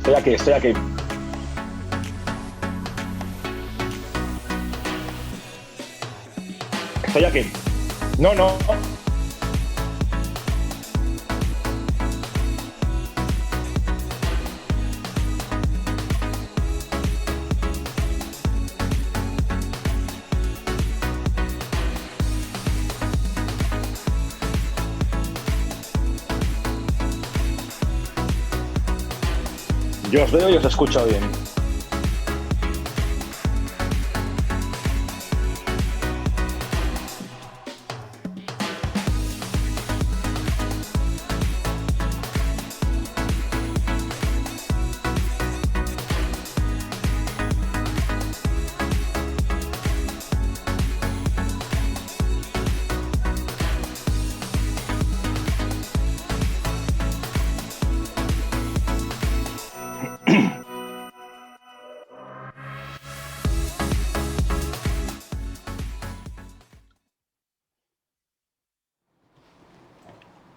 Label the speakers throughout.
Speaker 1: Estoy aquí, estoy aquí. Estoy aquí. No, no. Yo os veo y os escucho bien.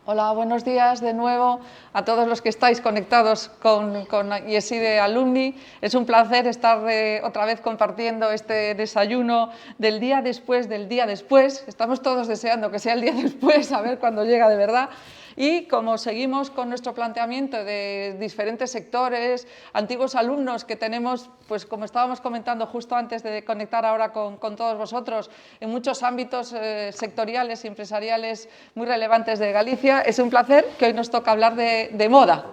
Speaker 2: Hola, buenos días de nuevo a todos los que estáis conectados con IESIDE Alumni. Es un placer estar otra vez compartiendo este desayuno del día después del día después. Estamos todos deseando que sea el día después, a ver cuándo llega de verdad. Y como seguimos con nuestro planteamiento de diferentes sectores, antiguos alumnos que tenemos, pues como estábamos comentando justo antes de conectar ahora con todos vosotros, en muchos ámbitos sectoriales y empresariales muy relevantes de Galicia, es un placer que hoy nos toca hablar de moda.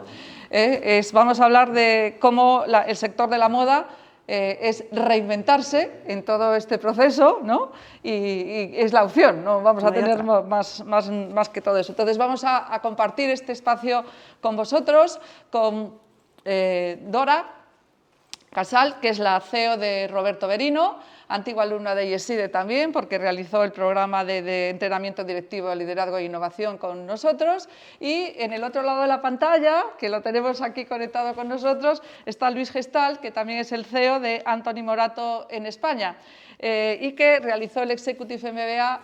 Speaker 2: Vamos a hablar de cómo el sector de la moda es reinventarse en todo este proceso, ¿no? y es la opción, no vamos a tener más que todo eso. Entonces vamos a compartir este espacio con vosotros, con Dora Casal, que es la CEO de Roberto Berino, antigua alumna de IESIDE también, porque realizó el programa de entrenamiento directivo de liderazgo e innovación con nosotros. Y en el otro lado de la pantalla, que lo tenemos aquí conectado con nosotros, está Luis Gestal, que también es el CEO de Antoni Morato en España, y que realizó el Executive MBA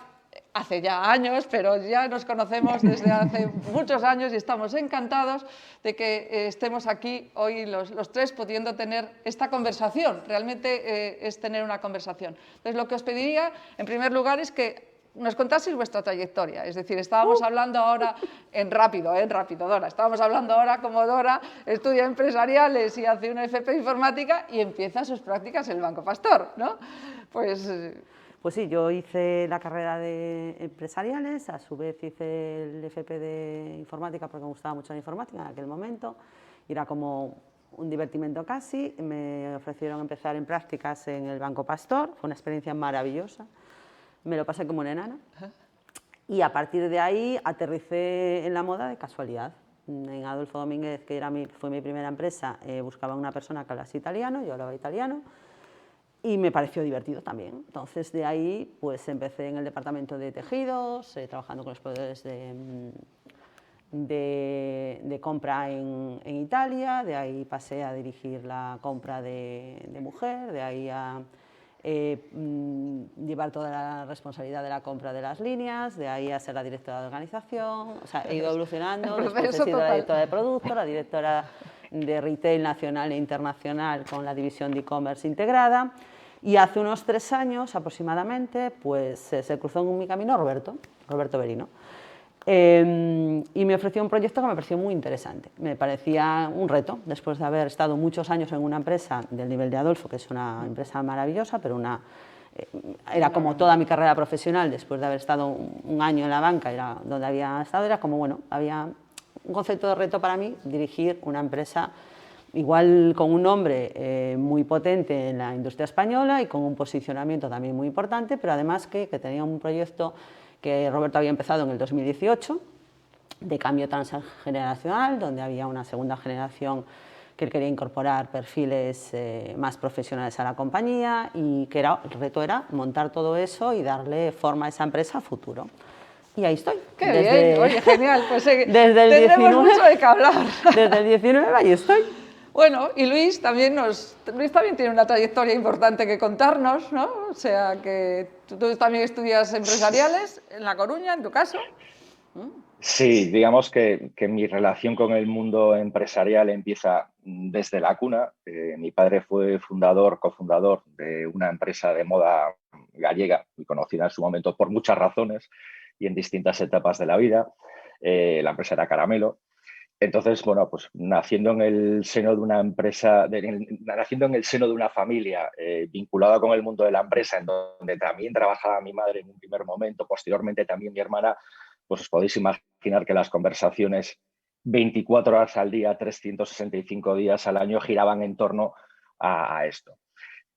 Speaker 2: hace ya años, pero ya nos conocemos desde hace muchos años y estamos encantados de que estemos aquí hoy los tres pudiendo tener esta conversación. Realmente es tener una conversación. Entonces, lo que os pediría, en primer lugar, es que nos contaseis vuestra trayectoria. Es decir, estábamos hablando ahora en rápido, Dora. Estábamos hablando ahora como Dora estudia empresariales y hace una FP informática y empieza sus prácticas en el Banco Pastor, ¿no?
Speaker 3: Pues sí, yo hice la carrera de empresariales, a su vez hice el FP de informática porque me gustaba mucho la informática en aquel momento, y era como un divertimento casi. Me ofrecieron empezar en prácticas en el Banco Pastor, fue una experiencia maravillosa, me lo pasé como una enana, y a partir de ahí aterricé en la moda de casualidad. En Adolfo Domínguez, que fue mi primera empresa, buscaba una persona que hablase italiano, yo hablaba italiano, y me pareció divertido también. Entonces, de ahí pues empecé en el departamento de tejidos, trabajando con los proveedores de compra en Italia. De ahí pasé a dirigir la compra de mujer, de ahí a llevar toda la responsabilidad de la compra de las líneas, de ahí a ser la directora de organización. O sea, he ido evolucionando. Después he sido la directora de producto, la directora de retail nacional e internacional con la división de e-commerce integrada, y hace unos 3 años aproximadamente pues se cruzó en mi camino Roberto Berino, y me ofreció un proyecto que me pareció muy interesante. Me parecía un reto, después de haber estado muchos años en una empresa del nivel de Adolfo, que es una empresa maravillosa, pero era como toda mi carrera profesional. Después de haber estado un año en la banca, era donde había estado, era como, bueno, había un concepto de reto para mí, dirigir una empresa igual con un nombre muy potente en la industria española y con un posicionamiento también muy importante, pero además que tenía un proyecto que Roberto había empezado en el 2018 de cambio transgeneracional, donde había una segunda generación que él quería incorporar perfiles más profesionales a la compañía, y que el reto era montar todo eso y darle forma a esa empresa a futuro. Y ahí estoy.
Speaker 2: ¡Qué bien! Oye, genial. Pues
Speaker 3: desde el
Speaker 2: tendremos
Speaker 3: 19,
Speaker 2: mucho de qué hablar.
Speaker 3: Desde el 19 ahí estoy.
Speaker 2: Bueno, y Luis también tiene una trayectoria importante que contarnos, ¿no? O sea, que tú también estudias empresariales en La Coruña, en tu caso.
Speaker 1: Sí, digamos que mi relación con el mundo empresarial empieza desde la cuna. Mi padre fue cofundador de una empresa de moda gallega, muy conocida en su momento por muchas razones y en distintas etapas de la vida. La empresa era Caramelo. Entonces, bueno, pues naciendo en el seno de una empresa, naciendo en el seno de una familia vinculada con el mundo de la empresa, en donde también trabajaba mi madre en un primer momento, posteriormente también mi hermana, pues os podéis imaginar que las conversaciones 24 horas al día, 365 días al año giraban en torno a esto.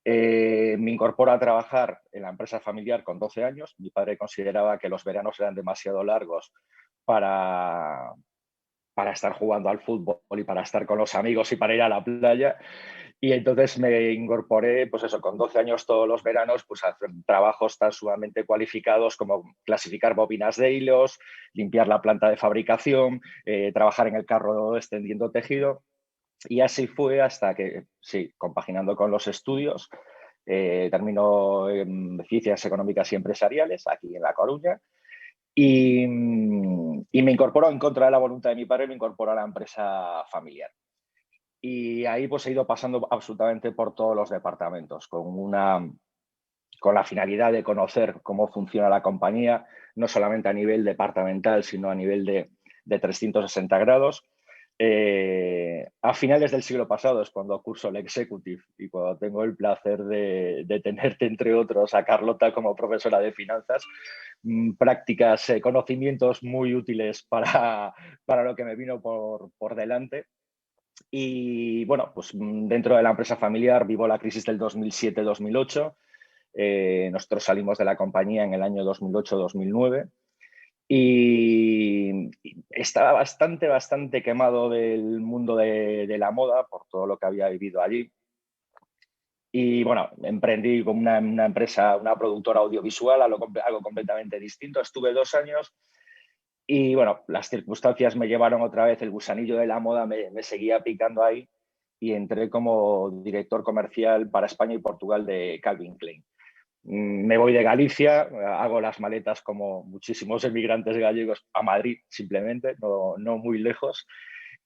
Speaker 1: Me incorporo a trabajar en la empresa familiar con 12 años. Mi padre consideraba que los veranos eran demasiado largos para, para estar jugando al fútbol y para estar con los amigos y para ir a la playa. Y entonces me incorporé, pues eso, con 12 años todos los veranos, pues a hacer trabajos tan sumamente cualificados como clasificar bobinas de hilos, limpiar la planta de fabricación, trabajar en el carro extendiendo tejido. Y así fue hasta que, sí, compaginando con los estudios, terminó en Ciencias Económicas y Empresariales, aquí en La Coruña, y me incorporó en contra de la voluntad de mi padre, me incorporó a la empresa familiar. Y ahí pues he ido pasando absolutamente por todos los departamentos, con la finalidad de conocer cómo funciona la compañía, no solamente a nivel departamental, sino a nivel de 360 grados. A finales del siglo pasado es cuando curso el Executive y cuando tengo el placer de tenerte, entre otros, a Carlota como profesora de finanzas, prácticas, conocimientos muy útiles para lo que me vino por delante. Y bueno, pues dentro de la empresa familiar vivo la crisis del 2007-2008. Nosotros salimos de la compañía en el año 2008-2009 y estaba bastante quemado del mundo de la moda por todo lo que había vivido allí. Y bueno, emprendí con una empresa, una productora audiovisual, algo completamente distinto. Estuve 2 años y bueno, las circunstancias me llevaron otra vez, el gusanillo de la moda me seguía picando ahí y entré como director comercial para España y Portugal de Calvin Klein. Me voy de Galicia, hago las maletas como muchísimos emigrantes gallegos a Madrid, simplemente, no muy lejos.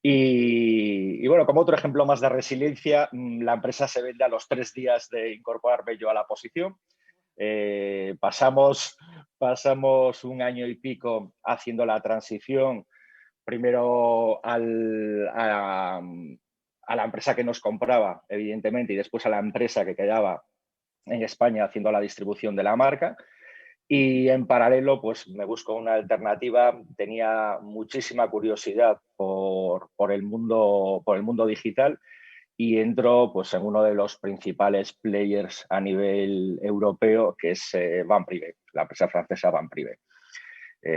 Speaker 1: Y bueno, como otro ejemplo más de resiliencia, la empresa se vende a los 3 días de incorporarme yo a la posición. Pasamos un año y pico haciendo la transición, primero a la empresa que nos compraba, evidentemente, y después a la empresa que quedaba en España haciendo la distribución de la marca. Y en paralelo, pues me busco una alternativa. Tenía muchísima curiosidad por el mundo digital y entro pues, en uno de los principales players a nivel europeo, que es Van Privé, la empresa francesa Van Privé.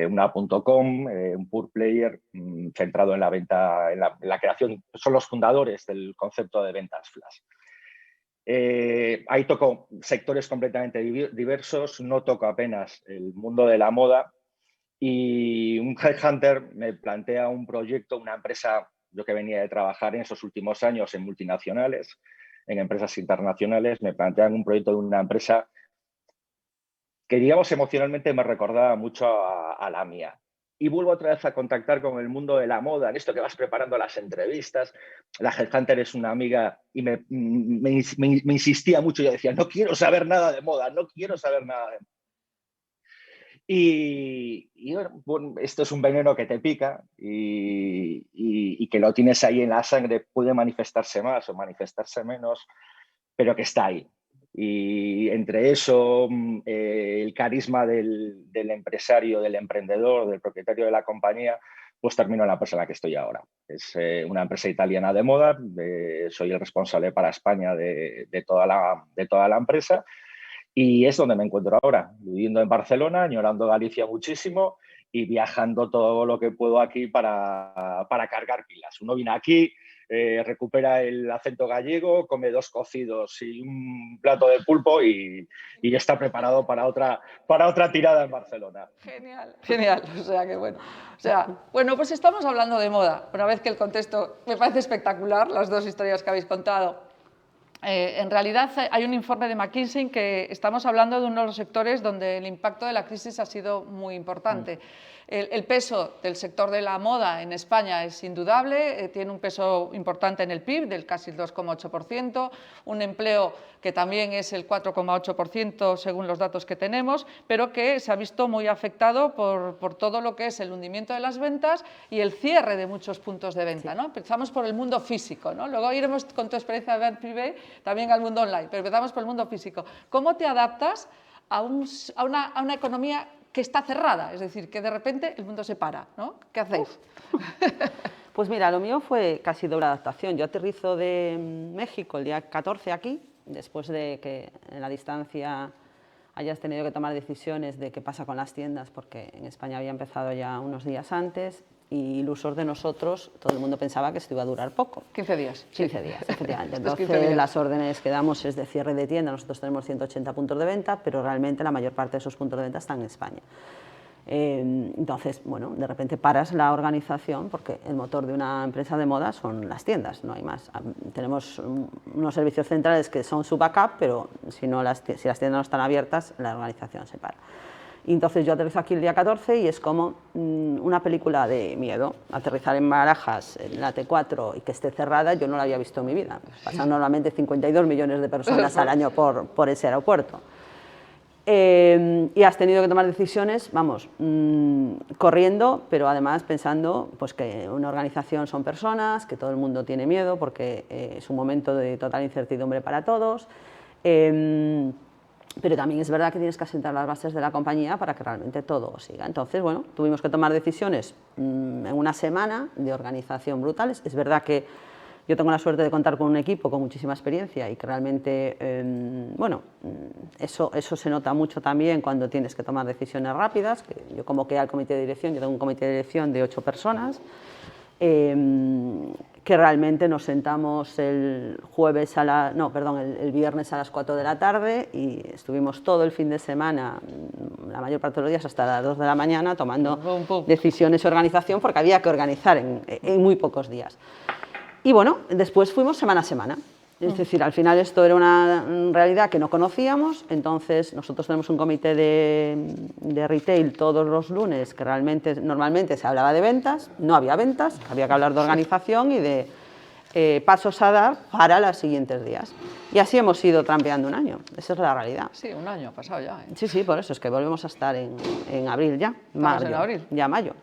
Speaker 1: Una .com, un pure player centrado en la venta, en la creación, son los fundadores del concepto de ventas flash. Ahí toco sectores completamente diversos, no toco apenas el mundo de la moda y un headhunter me plantea un proyecto, una empresa, yo que venía de trabajar en esos últimos años en multinacionales, en empresas internacionales, me plantean un proyecto de una empresa que, digamos, emocionalmente me recordaba mucho a la mía. Y vuelvo otra vez a contactar con el mundo de la moda, en esto que vas preparando las entrevistas. La headhunter es una amiga y me insistía mucho. Yo decía, no quiero saber nada de moda, no quiero saber nada de moda. Y bueno, esto es un veneno que te pica y que lo tienes ahí en la sangre, puede manifestarse más o manifestarse menos, pero que está ahí. Y entre eso, el carisma del empresario, del emprendedor, del propietario de la compañía, pues termino en la empresa en la que estoy ahora. Es una empresa italiana de moda, soy el responsable para España de toda la empresa y es donde me encuentro ahora, viviendo en Barcelona, añorando Galicia muchísimo y viajando todo lo que puedo aquí para cargar pilas. Uno viene aquí, recupera el acento gallego, come 2 cocidos y un plato de pulpo y está preparado para otra tirada en Barcelona.
Speaker 2: Genial, genial. Bueno, pues estamos hablando de moda. Una vez que el contexto me parece espectacular, las dos historias que habéis contado. En realidad hay un informe de McKinsey que estamos hablando de uno de los sectores donde el impacto de la crisis ha sido muy importante. El peso del sector de la moda en España es indudable, tiene un peso importante en el PIB del casi el 2,8%, un empleo que también es el 4,8% según los datos que tenemos, pero que se ha visto muy afectado por todo lo que es el hundimiento de las ventas y el cierre de muchos puntos de venta, ¿no? Empezamos por el mundo físico, ¿no? Luego iremos con tu experiencia de venta privé también al mundo online, pero empezamos por el mundo físico. ¿Cómo te adaptas a una economía que está cerrada? Es decir, que de repente el mundo se para, ¿no? ¿Qué hacéis?
Speaker 3: Pues mira, lo mío fue casi doble adaptación. Yo aterrizo de México el día 14 aquí, después de que en la distancia hayas tenido que tomar decisiones de qué pasa con las tiendas, porque en España había empezado ya unos días antes, y ilusos de nosotros, todo el mundo pensaba que esto iba a durar poco.
Speaker 2: 15 días.
Speaker 3: 15 días, efectivamente. Entonces, las órdenes que damos es de cierre de tienda. Nosotros tenemos 180 puntos de venta, pero realmente la mayor parte de esos puntos de venta están en España. Entonces, bueno, de repente paras la organización porque el motor de una empresa de moda son las tiendas, no hay más. Tenemos unos servicios centrales que son su backup, pero si las tiendas no están abiertas, la organización se para. Y entonces yo aterrizo aquí el día 14 y es como una película de miedo. Aterrizar en Barajas, en la T4 y que esté cerrada, yo no la había visto en mi vida. Pasan normalmente 52 millones de personas al año por ese aeropuerto. Y has tenido que tomar decisiones, vamos, corriendo, pero además pensando pues, que una organización son personas, que todo el mundo tiene miedo porque es un momento de total incertidumbre para todos. Pero también es verdad que tienes que asentar las bases de la compañía para que realmente todo siga. Entonces, bueno, tuvimos que tomar decisiones en una semana de organización brutales. Es verdad que yo tengo la suerte de contar con un equipo con muchísima experiencia y que realmente, bueno, eso se nota mucho también cuando tienes que tomar decisiones rápidas. Que yo convoqué al comité de dirección, yo tengo un comité de dirección de 8 personas, que realmente nos sentamos el viernes a las 4 de la tarde y estuvimos todo el fin de semana, la mayor parte de los días hasta las 2 de la mañana tomando decisiones de organización porque había que organizar en muy pocos días. Y bueno, después fuimos semana a semana. Es decir, al final esto era una realidad que no conocíamos, entonces nosotros tenemos un comité de retail todos los lunes que realmente normalmente se hablaba de ventas, no había ventas, había que hablar de organización y de pasos a dar para los siguientes días. Y así hemos ido trampeando un año, esa es la realidad.
Speaker 2: Sí, un año ha pasado ya.
Speaker 3: Sí, por eso es que volvemos a estar en abril ya,
Speaker 2: en abril.
Speaker 3: Ya mayo.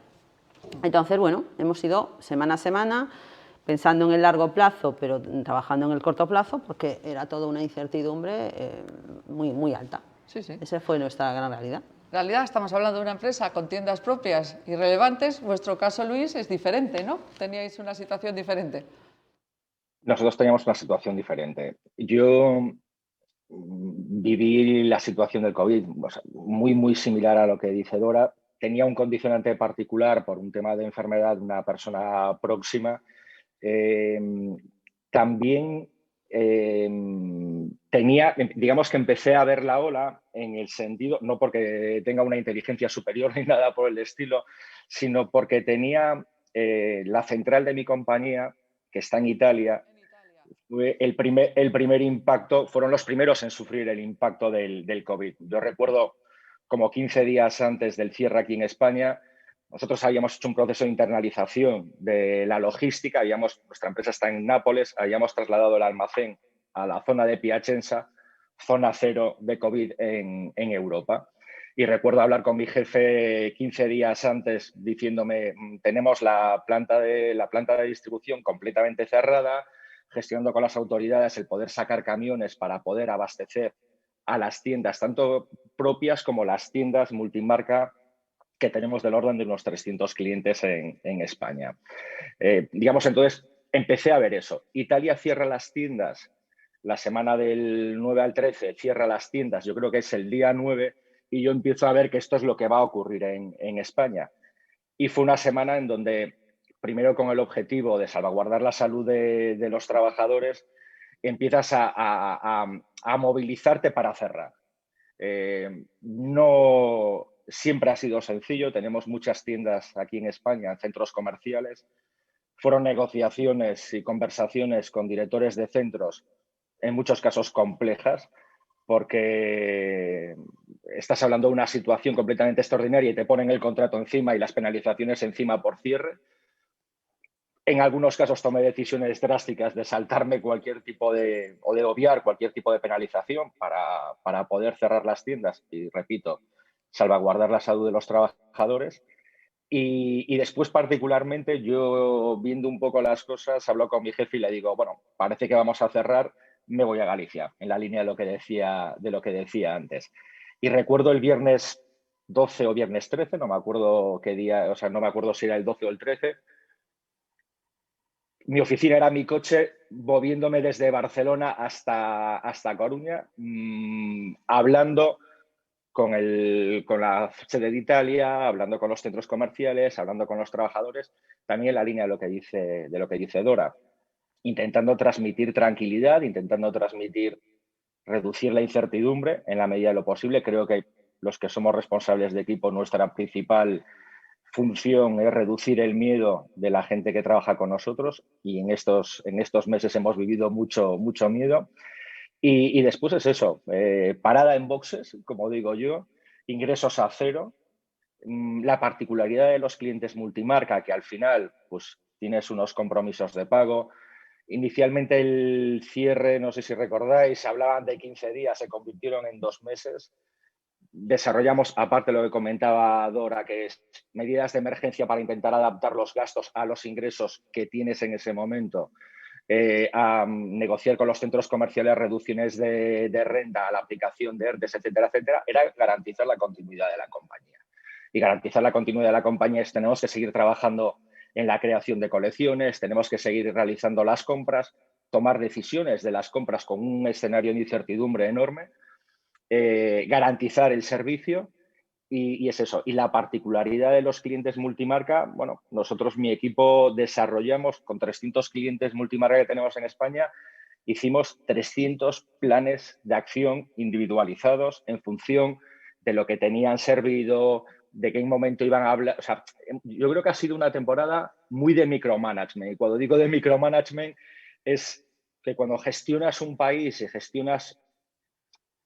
Speaker 3: Entonces, bueno, hemos ido semana a semana, pensando en el largo plazo, pero trabajando en el corto plazo, porque era toda una incertidumbre muy alta.
Speaker 2: Sí.
Speaker 3: Esa fue nuestra gran realidad.
Speaker 2: En realidad estamos hablando de una empresa con tiendas propias y relevantes. Vuestro caso, Luis, es diferente, ¿no? Teníais una situación diferente.
Speaker 1: Nosotros teníamos una situación diferente. Yo viví la situación del COVID, o sea, muy similar a lo que dice Dora. Tenía un condicionante particular por un tema de enfermedad de una persona próxima. También digamos que empecé a ver la ola en el sentido, no porque tenga una inteligencia superior ni nada por el estilo, sino porque tenía la central de mi compañía, que está en Italia, fue el primer impacto, fueron los primeros en sufrir el impacto del COVID. Yo recuerdo como 15 días antes del cierre aquí en España, nosotros habíamos hecho un proceso de internalización de la logística, nuestra empresa está en Nápoles, habíamos trasladado el almacén a la zona de Piacenza, zona cero de COVID en Europa. Y recuerdo hablar con mi jefe 15 días antes diciéndome, tenemos la planta de distribución completamente cerrada, gestionando con las autoridades el poder sacar camiones para poder abastecer a las tiendas, tanto propias como las tiendas multimarca que tenemos del orden de unos 300 clientes en España. Digamos, entonces, empecé a ver eso. Italia cierra las tiendas la semana del 9 al 13, cierra las tiendas, yo creo que es el día 9, y yo empiezo a ver que esto es lo que va a ocurrir en España. Y fue una semana en donde, primero con el objetivo de salvaguardar la salud de los trabajadores, empiezas a movilizarte para cerrar. No siempre ha sido sencillo, tenemos muchas tiendas aquí en España, en centros comerciales. Fueron negociaciones y conversaciones con directores de centros en muchos casos complejas, porque estás hablando de una situación completamente extraordinaria y te ponen el contrato encima y las penalizaciones encima por cierre. En algunos casos tomé decisiones drásticas de saltarme cualquier tipo de, o de obviar cualquier tipo de penalización para poder cerrar las tiendas y, repito, salvaguardar la salud de los trabajadores. Y después, particularmente, yo viendo un poco las cosas, hablo con mi jefe y le digo, bueno, parece que vamos a cerrar, me voy a Galicia, en la línea de lo que decía antes. Y recuerdo el viernes 12 o viernes 13, no me acuerdo qué día, o sea, no me acuerdo si era el 12 o el 13. Mi oficina era mi coche, moviéndome desde Barcelona hasta Coruña, hablando con la sede de Italia, hablando con los centros comerciales, hablando con los trabajadores, también en la línea de lo que dice Dora, intentando transmitir tranquilidad, intentando reducir la incertidumbre en la medida de lo posible. Creo que los que somos responsables de equipo, nuestra principal función es reducir el miedo de la gente que trabaja con nosotros, y en estos meses hemos vivido mucho miedo. Y después es eso, parada en boxes, como digo yo, ingresos a cero. La particularidad de los clientes multimarca, que al final pues tienes unos compromisos de pago. Inicialmente el cierre, no sé si recordáis, hablaban de 15 días, se convirtieron en 2 meses. Desarrollamos, aparte de lo que comentaba Dora, que es medidas de emergencia para intentar adaptar los gastos a los ingresos que tienes en ese momento, a negociar con los centros comerciales reducciones de renta, a la aplicación de ERTES, etcétera, etcétera, era garantizar la continuidad de la compañía. Y garantizar la continuidad de la compañía es: tenemos que seguir trabajando en la creación de colecciones, tenemos que seguir realizando las compras, tomar decisiones de las compras con un escenario de incertidumbre enorme, garantizar el servicio. Y es eso. Y la particularidad de los clientes multimarca, bueno, nosotros, mi equipo, desarrollamos con 300 clientes multimarca que tenemos en España, hicimos 300 planes de acción individualizados en función de lo que tenían servido, de qué momento iban a hablar. O sea, yo creo que ha sido una temporada muy de micromanagement. Y cuando digo de micromanagement es que cuando gestionas un país y gestionas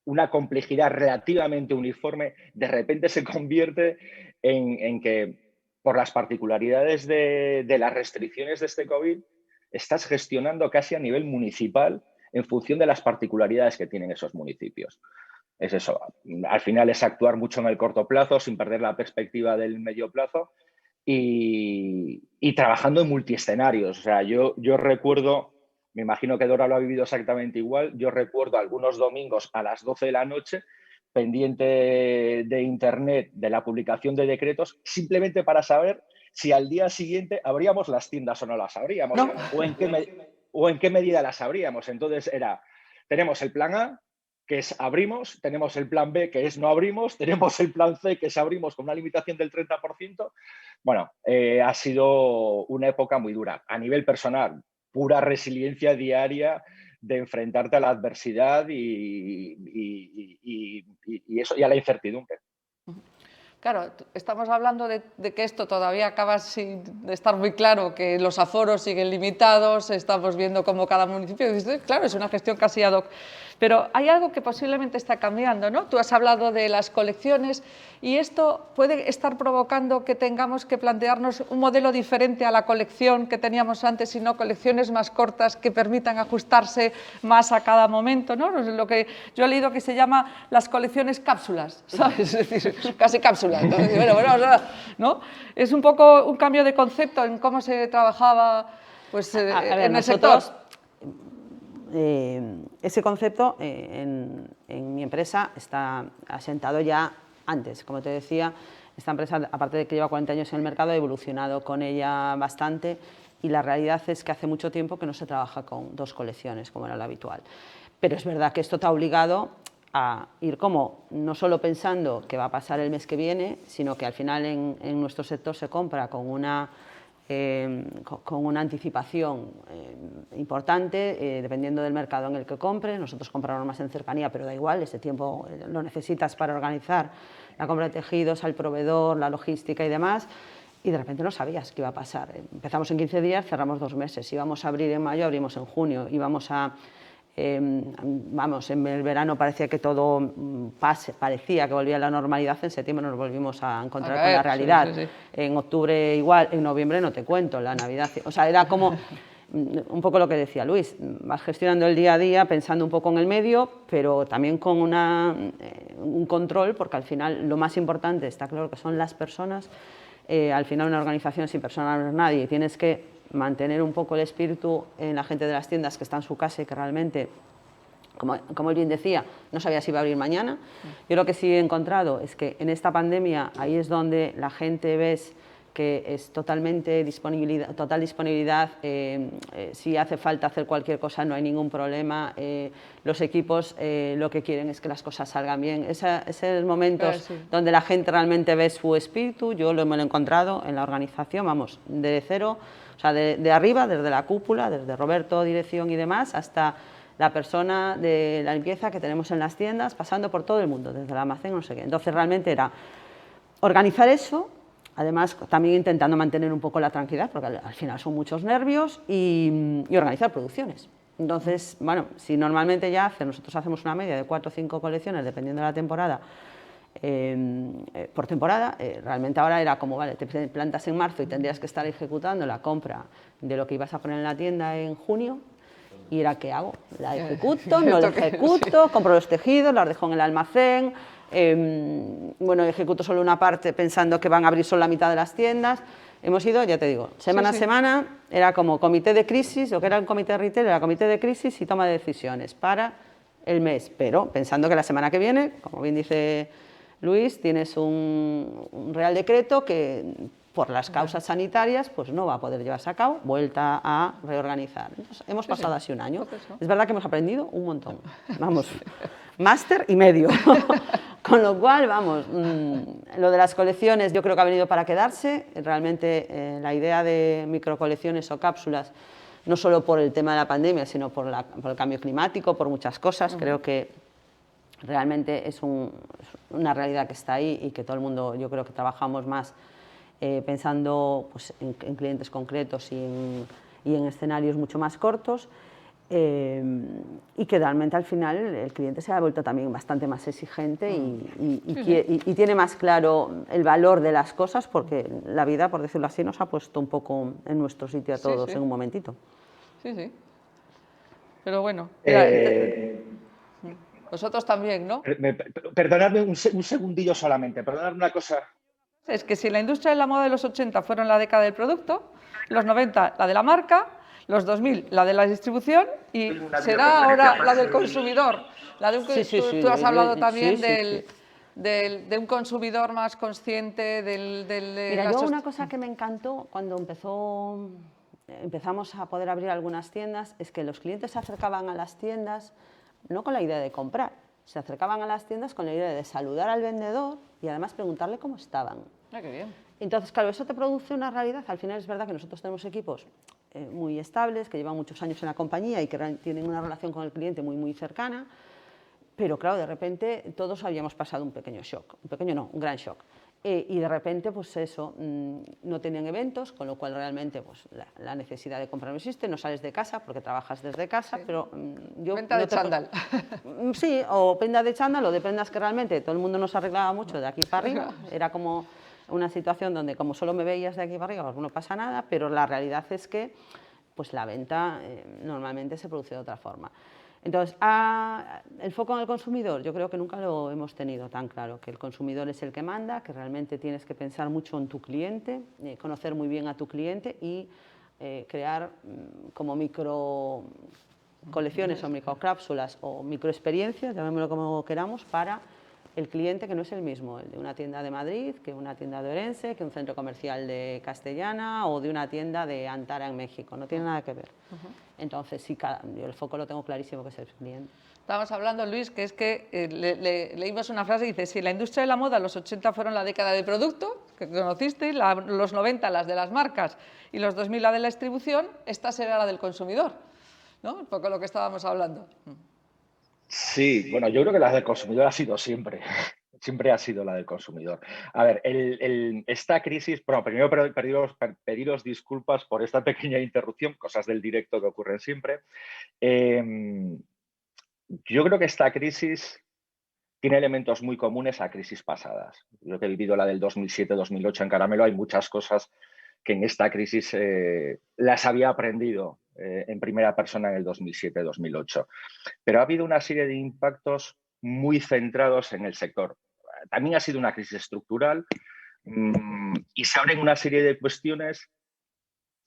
Speaker 1: una complejidad relativamente uniforme, de repente se convierte en que, por las particularidades de las restricciones de este COVID, estás gestionando casi a nivel municipal en función de las particularidades que tienen esos municipios. Es eso. Al final es actuar mucho en el corto plazo sin perder la perspectiva del medio plazo y trabajando en multiescenarios. O sea, yo recuerdo, me imagino que Dora lo ha vivido exactamente igual, yo recuerdo algunos domingos a las 12 de la noche pendiente de internet de la publicación de decretos, simplemente para saber si al día siguiente abríamos las tiendas o no las abríamos,
Speaker 2: no.
Speaker 1: o en qué medida las abríamos. Entonces tenemos el plan A, que es abrimos, tenemos el plan B, que es no abrimos, tenemos el plan C, que es abrimos con una limitación del 30%. Bueno, ha sido una época muy dura. A nivel personal, pura resiliencia diaria de enfrentarte a la adversidad y eso, y a la incertidumbre.
Speaker 2: Claro, estamos hablando de que esto todavía acaba sin estar muy claro, que los aforos siguen limitados, estamos viendo cómo cada municipio, claro, es una gestión casi ad hoc, pero hay algo que posiblemente está cambiando, ¿no? Tú has hablado de las colecciones y esto puede estar provocando que tengamos que plantearnos un modelo diferente a la colección que teníamos antes, sino colecciones más cortas que permitan ajustarse más a cada momento, ¿no? Lo que yo he leído que se llama las colecciones cápsulas, ¿sabes? Es decir, casi cápsulas. Entonces, bueno, ¿no? Es un poco un cambio de concepto en cómo se trabajaba pues, en el sector.
Speaker 3: Ese concepto en mi empresa está asentado ya antes. Como te decía, esta empresa, aparte de que lleva 40 años en el mercado, ha evolucionado con ella bastante, y la realidad es que hace mucho tiempo que no se trabaja con 2 colecciones, como era lo habitual. Pero es verdad que esto te ha obligado a ir como no solo pensando qué va a pasar el mes que viene, sino que al final en nuestro sector se compra con una anticipación importante, dependiendo del mercado en el que compres. Nosotros compramos más en cercanía, pero da igual, ese tiempo lo necesitas para organizar la compra de tejidos, al proveedor, la logística y demás, y de repente no sabías qué iba a pasar. Empezamos en 15 días, cerramos 2 meses, íbamos a abrir en mayo, abrimos en junio, íbamos a vamos, en el verano parecía que todo parecía que volvía a la normalidad, en septiembre nos volvimos a encontrar con la realidad. Sí, sí, sí. En octubre igual, en noviembre no te cuento, la Navidad, o sea, era como un poco lo que decía Luis, vas gestionando el día a día pensando un poco en el medio, pero también con un control, porque al final lo más importante está claro que son las personas. Al final una organización sin personas no es nadie, tienes que mantener un poco el espíritu en la gente de las tiendas que está en su casa y que realmente, como él bien decía, no sabía si iba a abrir mañana. Yo lo que sí he encontrado es que en esta pandemia ahí es donde la gente ves que es total disponibilidad, si hace falta hacer cualquier cosa no hay ningún problema, los equipos lo que quieren es que las cosas salgan bien. Esos momentos donde la gente realmente ve su espíritu, yo me lo he encontrado en la organización, vamos, de cero, o sea, de arriba, desde la cúpula, desde Roberto, dirección y demás, hasta la persona de la limpieza que tenemos en las tiendas, pasando por todo el mundo, desde el almacén, no sé qué. Entonces realmente era organizar eso, además también intentando mantener un poco la tranquilidad, porque al final son muchos nervios, y organizar producciones. Entonces, bueno, si normalmente nosotros hacemos una media de 4 o 5 colecciones, dependiendo de la temporada, por temporada, realmente ahora era como, vale, te plantas en marzo y tendrías que estar ejecutando la compra de lo que ibas a poner en la tienda en junio, y era, ¿qué hago? ¿La ejecuto? ¿No la ejecuto? ¿Compro los tejidos? ¿Los dejo en el almacén? Bueno, ejecuto solo una parte pensando que van a abrir solo la mitad de las tiendas. Hemos ido, ya te digo, semana a semana, era como comité de crisis, lo que era un comité de retail era comité de crisis y toma de decisiones para el mes, pero pensando que la semana que viene, como bien dice Luis, tienes un Real Decreto que por las causas sanitarias pues no va a poder llevarse a cabo, vuelta a reorganizar. Entonces, hemos pasado así un año. Es verdad que hemos aprendido un montón, vamos, máster y medio. Con lo cual, vamos, lo de las colecciones yo creo que ha venido para quedarse. Realmente la idea de microcolecciones o cápsulas, no solo por el tema de la pandemia, sino por el cambio climático, por muchas cosas, creo que realmente es una realidad que está ahí y que todo el mundo, yo creo que trabajamos más pensando pues, en clientes concretos y en escenarios mucho más cortos, y que realmente al final el cliente se ha vuelto también bastante más exigente y tiene más claro el valor de las cosas, porque la vida, por decirlo así, nos ha puesto un poco en nuestro sitio a todos en un momentito.
Speaker 2: Sí, sí. Pero bueno, vosotros también, ¿no?
Speaker 1: Perdonadme un segundillo solamente, perdonadme una cosa.
Speaker 2: Es que si la industria de la moda de los 80 fueron la década del producto, los 90 la de la marca, los 2000 la de la distribución y será ahora la del consumidor. Tú has hablado también de un consumidor más consciente
Speaker 3: Mira, yo una cosa que me encantó cuando empezamos a poder abrir algunas tiendas es que los clientes se acercaban a las tiendas no con la idea de comprar, se acercaban a las tiendas con la idea de saludar al vendedor y además preguntarle cómo estaban.
Speaker 2: Ah, qué bien.
Speaker 3: Entonces, claro, eso te produce una realidad. Al final es verdad que nosotros tenemos equipos muy estables, que llevan muchos años en la compañía y que tienen una relación con el cliente muy, muy cercana, pero claro, de repente todos habíamos pasado un pequeño shock, un gran shock. Y de repente, pues eso, no tenían eventos, con lo cual realmente pues, la necesidad de comprar no existe, no sales de casa porque trabajas desde casa, pero yo...
Speaker 2: Venta de chándal.
Speaker 3: Sí, o prenda de chándal o de prendas que realmente todo el mundo nos arreglaba mucho de aquí para arriba, era como una situación donde como solo me veías de aquí para arriba, pues no pasa nada, pero la realidad es que pues la venta normalmente se produce de otra forma. Entonces, el foco en el consumidor, yo creo que nunca lo hemos tenido tan claro, que el consumidor es el que manda, que realmente tienes que pensar mucho en tu cliente, conocer muy bien a tu cliente y crear como micro colecciones o microcápsulas o microexperiencias, llamémoslo como queramos, para el cliente que no es el mismo, el de una tienda de Madrid, que una tienda de Orense, que un centro comercial de Castellana o de una tienda de Antara en México, no tiene nada que ver. Entonces, sí, yo el foco lo tengo clarísimo que es el cliente.
Speaker 2: Estábamos hablando, Luis, que es que leímos una frase, dice, si la industria de la moda, los 80 fueron la década del producto, que conocisteis, los 90 las de las marcas y los 2000 la de la distribución, esta será la del consumidor, ¿no? Un poco lo que estábamos hablando.
Speaker 1: Sí, bueno, yo creo que la del consumidor ha sido siempre. Siempre ha sido la del consumidor. A ver, esta crisis, bueno, primero pediros disculpas por esta pequeña interrupción, cosas del directo que ocurren siempre. Yo creo que esta crisis tiene elementos muy comunes a crisis pasadas. Yo que he vivido la del 2007-2008 en Caramelo, hay muchas cosas que en esta crisis las había aprendido en primera persona en el 2007-2008. Pero ha habido una serie de impactos muy centrados en el sector. También ha sido una crisis estructural y se abren una serie de cuestiones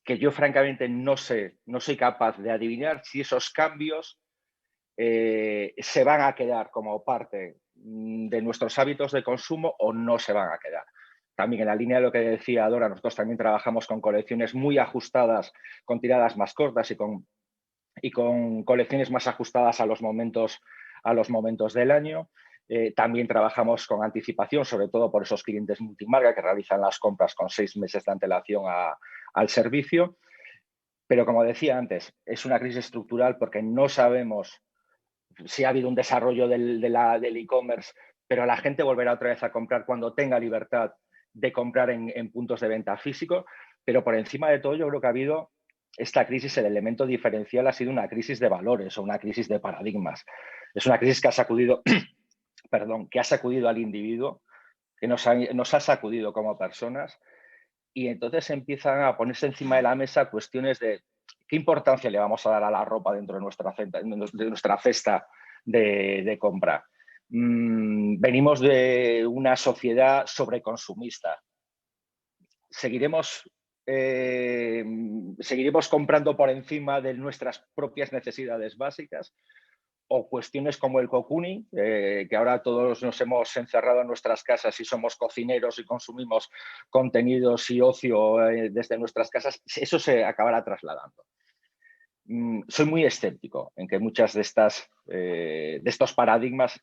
Speaker 1: que yo francamente no sé, no soy capaz de adivinar si esos cambios se van a quedar como parte de nuestros hábitos de consumo o no se van a quedar. También en la línea de lo que decía Dora, nosotros también trabajamos con colecciones muy ajustadas, con tiradas más cortas y con colecciones más ajustadas a los momentos del año. También trabajamos con anticipación, sobre todo por esos clientes multimarca que realizan las compras con 6 meses de antelación al servicio. Pero como decía antes, es una crisis estructural porque no sabemos si ha habido un desarrollo del e-commerce, pero la gente volverá otra vez a comprar cuando tenga libertad de comprar en puntos de venta físicos. Pero por encima de todo, yo creo que ha habido esta crisis, el elemento diferencial ha sido una crisis de valores o una crisis de paradigmas. Es una crisis que ha sacudido, perdón, que ha sacudido al individuo, que nos ha sacudido como personas, y entonces empiezan a ponerse encima de la mesa cuestiones de qué importancia le vamos a dar a la ropa dentro de nuestra cesta de compra. Venimos de una sociedad sobreconsumista. Seguiremos comprando por encima de nuestras propias necesidades básicas, o cuestiones como el cocooning, que ahora todos nos hemos encerrado en nuestras casas y somos cocineros y consumimos contenidos y ocio desde nuestras casas, eso se acabará trasladando. Soy muy escéptico en que muchas de estos paradigmas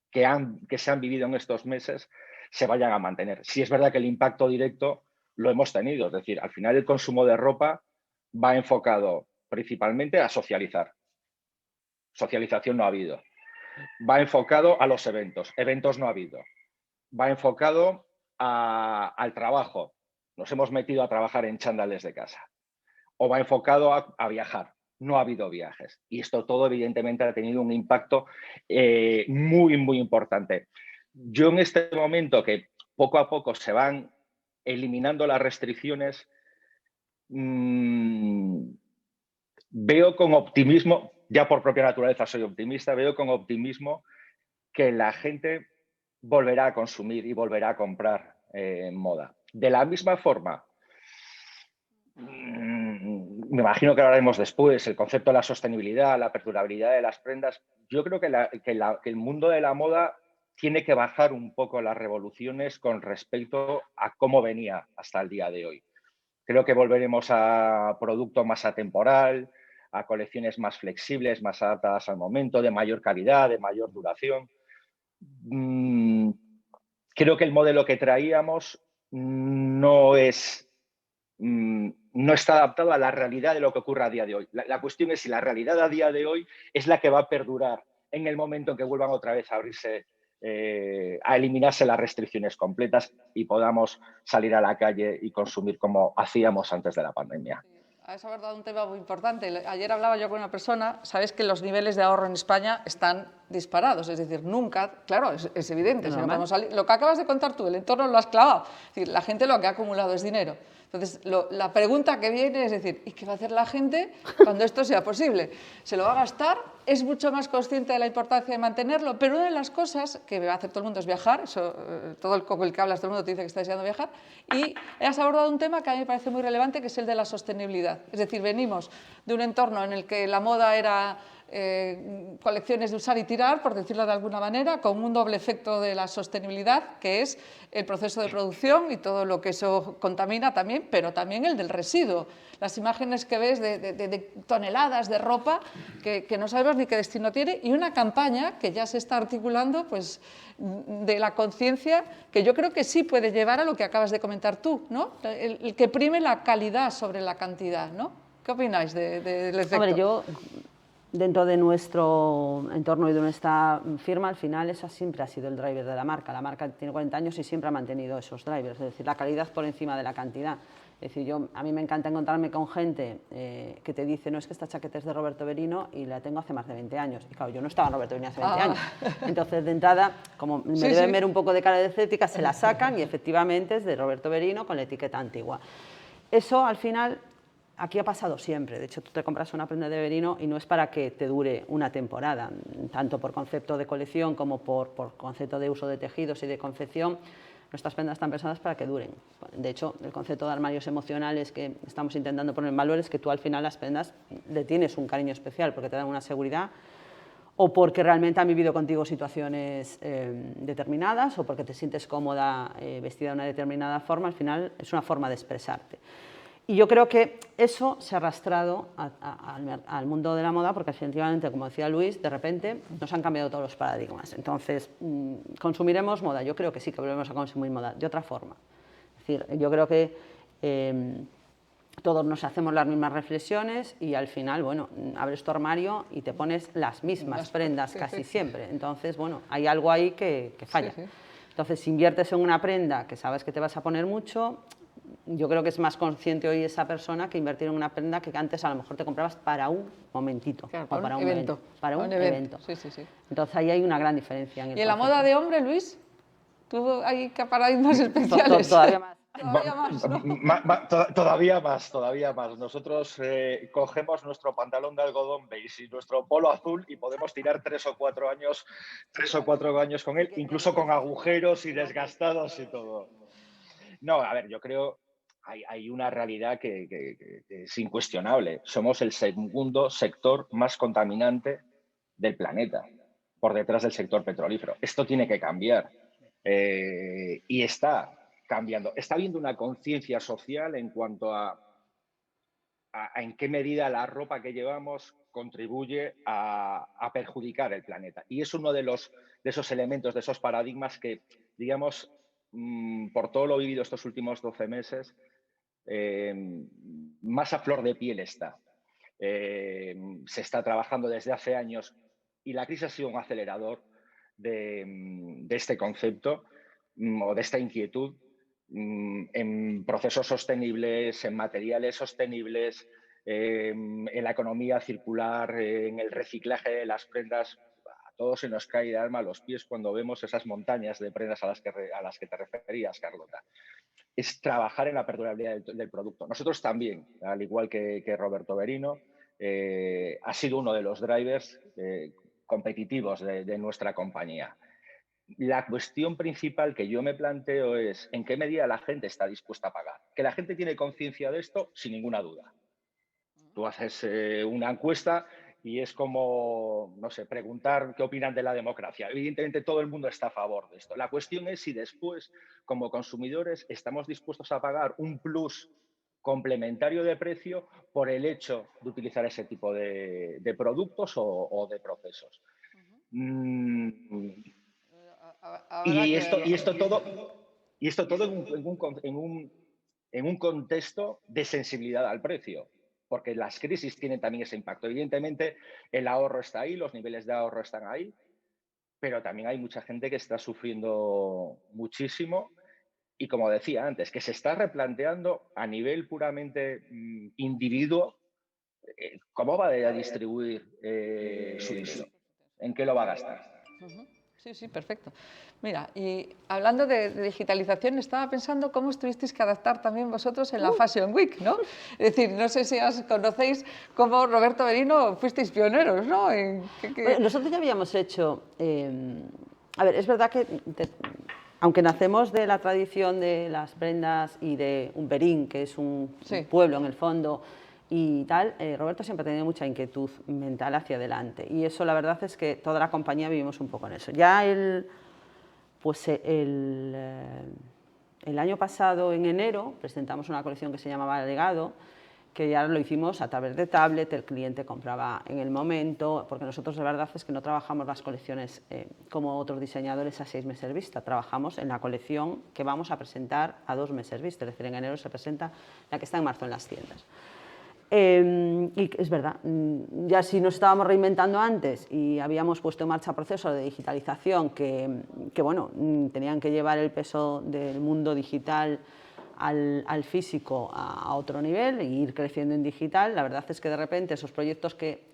Speaker 1: que se han vivido en estos meses se vayan a mantener. Sí es verdad que el impacto directo lo hemos tenido, es decir, al final el consumo de ropa va enfocado principalmente a socializar. Socialización no ha habido. Va enfocado a los eventos. Eventos no ha habido. Va enfocado al trabajo. Nos hemos metido a trabajar en chándal desde casa. O va enfocado a viajar. No ha habido viajes. Y esto todo, evidentemente, ha tenido un impacto muy, muy importante. Yo en este momento que poco a poco se van eliminando las restricciones, veo con optimismo, ya por propia naturaleza soy optimista, veo con optimismo que la gente volverá a consumir y volverá a comprar moda. De la misma forma, me imagino que hablaremos después, el concepto de la sostenibilidad, la perdurabilidad de las prendas. Yo creo que el mundo de la moda tiene que bajar un poco las revoluciones con respecto a cómo venía hasta el día de hoy. Creo que volveremos a producto más atemporal, a colecciones más flexibles, más adaptadas al momento, de mayor calidad, de mayor duración. Creo que el modelo que traíamos no está adaptado a la realidad de lo que ocurre a día de hoy. La cuestión es si la realidad a día de hoy es la que va a perdurar en el momento en que vuelvan otra vez a abrirse, a eliminarse las restricciones completas y podamos salir a la calle y consumir como hacíamos antes de la pandemia.
Speaker 2: Has abordado un tema muy importante. Ayer hablaba yo con una persona, sabes que los niveles de ahorro en España están disparados, es decir, nunca, claro, es evidente, si no podemos salir, lo que acabas de contar tú, el entorno lo has clavado, es decir, la gente lo que ha acumulado es dinero. Entonces, la pregunta que viene es decir, ¿y qué va a hacer la gente cuando esto sea posible? ¿Se lo va a gastar? ¿Es mucho más consciente de la importancia de mantenerlo? Pero una de las cosas que va a hacer todo el mundo es viajar, eso, con el que hablas, todo el mundo te dice que está deseando viajar, y has abordado un tema que a mí me parece muy relevante, que es el de la sostenibilidad. Es decir, venimos de un entorno en el que la moda era colecciones de usar y tirar, por decirlo de alguna manera, con un doble efecto de la sostenibilidad, que es el proceso de producción y todo lo que eso contamina también, pero también el del residuo. Las imágenes que ves de toneladas de ropa que no sabemos ni qué destino tiene, y una campaña que ya se está articulando pues, de la conciencia, que yo creo que sí puede llevar a lo que acabas de comentar tú, ¿no? El que prime la calidad sobre la cantidad, ¿no? ¿Qué opináis del efecto?
Speaker 3: Hombre, yo, dentro de nuestro entorno y de nuestra firma, al final esa siempre ha sido el driver de la marca. La marca tiene 40 años y siempre ha mantenido esos drivers, es decir, la calidad por encima de la cantidad. Es decir, a mí me encanta encontrarme con gente que te dice, no, es que esta chaqueta es de Roberto Berino y la tengo hace más de 20 años. Y claro, yo no estaba en Roberto Berino hace 20 años. Entonces, de entrada, como me deben ver un poco de cara de estética, se la sacan y efectivamente es de Roberto Berino con la etiqueta antigua. Eso, al final, aquí ha pasado siempre. De hecho, tú te compras una prenda de Berino y no es para que te dure una temporada, tanto por concepto de colección como por concepto de uso de tejidos y de confección. Nuestras prendas están pensadas para que duren. De hecho, el concepto de armarios emocionales que estamos intentando poner en valor es que tú al final las prendas le tienes un cariño especial porque te dan una seguridad o porque realmente han vivido contigo situaciones determinadas o porque te sientes cómoda vestida de una determinada forma. Al final es una forma de expresarte. Y yo creo que eso se ha arrastrado al mundo de la moda porque efectivamente, como decía Luis, de repente nos han cambiado todos los paradigmas. Entonces, ¿consumiremos moda? Yo creo que sí, que volvemos a consumir moda, de otra forma. Es decir, yo creo que todos nos hacemos las mismas reflexiones y al final, bueno, abres tu armario y te pones las mismas prendas casi siempre. Entonces, bueno, hay algo ahí que falla. Entonces, si inviertes en una prenda que sabes que te vas a poner mucho, yo creo que es más consciente hoy esa persona que invertir en una prenda que antes a lo mejor te comprabas para un momentito,
Speaker 2: claro,
Speaker 3: o para un
Speaker 2: evento.
Speaker 3: Para un evento.
Speaker 2: Sí, sí, sí.
Speaker 3: Entonces ahí hay una gran diferencia.
Speaker 2: ¿Y en la moda de hombre, Luis? ¿Tú hay paradigmas especiales?
Speaker 3: Todavía más.
Speaker 2: Todavía más, ¿no?
Speaker 1: Todavía más. Nosotros cogemos nuestro pantalón de algodón beige y nuestro polo azul y podemos tirar 3 o 4 años con él, incluso con agujeros y desgastados y todo. No, a ver, yo creo hay una realidad que es incuestionable. Somos el segundo sector más contaminante del planeta, por detrás del sector petrolífero. Esto tiene que cambiar y está cambiando. Está habiendo una conciencia social en cuanto a en qué medida la ropa que llevamos contribuye a perjudicar el planeta. Y es uno de esos elementos, de esos paradigmas que, digamos, por todo lo vivido estos últimos 12 meses, más a flor de piel está. Se está trabajando desde hace años y la crisis ha sido un acelerador de este concepto o de esta inquietud en procesos sostenibles, en materiales sostenibles, en la economía circular, en el reciclaje de las prendas. A todos se nos cae de alma a los pies cuando vemos esas montañas de prendas a las que te referías, Carlota. Es trabajar en la perdurabilidad del producto. Nosotros también, al igual que Roberto Berino, ha sido uno de los drivers competitivos de nuestra compañía. La cuestión principal que yo me planteo es en qué medida la gente está dispuesta a pagar. Que la gente tiene conciencia de esto, sin ninguna duda. Tú haces una encuesta y es como, no sé, preguntar qué opinan de la democracia. Evidentemente todo el mundo está a favor de esto. La cuestión es si después, como consumidores, estamos dispuestos a pagar un plus complementario de precio por el hecho de utilizar ese tipo de productos o de procesos. Y esto todo en un contexto de sensibilidad al precio, porque las crisis tienen también ese impacto. Evidentemente, el ahorro está ahí, los niveles de ahorro están ahí, pero también hay mucha gente que está sufriendo muchísimo y, como decía antes, que se está replanteando a nivel puramente individuo cómo va a distribuir su dinero, en qué lo va a gastar.
Speaker 2: Sí, sí, perfecto. Mira, y hablando de digitalización, estaba pensando cómo estuvisteis que adaptar también vosotros en la Fashion Week, ¿no? Es decir, no sé si conocéis cómo Roberto Berino fuisteis pioneros, ¿no?
Speaker 3: Bueno, nosotros ya habíamos hecho... a ver, es verdad que... aunque nacemos de la tradición de las prendas y de un Berín, que es un pueblo en el fondo, y tal, Roberto siempre ha tenido mucha inquietud mental hacia adelante y eso la verdad es que toda la compañía vivimos un poco en eso. Ya el año pasado, en enero, presentamos una colección que se llamaba Legado, que ya lo hicimos a través de tablet, el cliente compraba en el momento, porque nosotros la verdad es que no trabajamos las colecciones como otros diseñadores a 6 meses vista, trabajamos en la colección que vamos a presentar a 2 meses vista, es decir, en enero se presenta la que está en marzo en las tiendas. Y es verdad, ya si nos estábamos reinventando antes y habíamos puesto en marcha procesos de digitalización que bueno, tenían que llevar el peso del mundo digital al físico a otro nivel e ir creciendo en digital. La verdad es que de repente esos proyectos que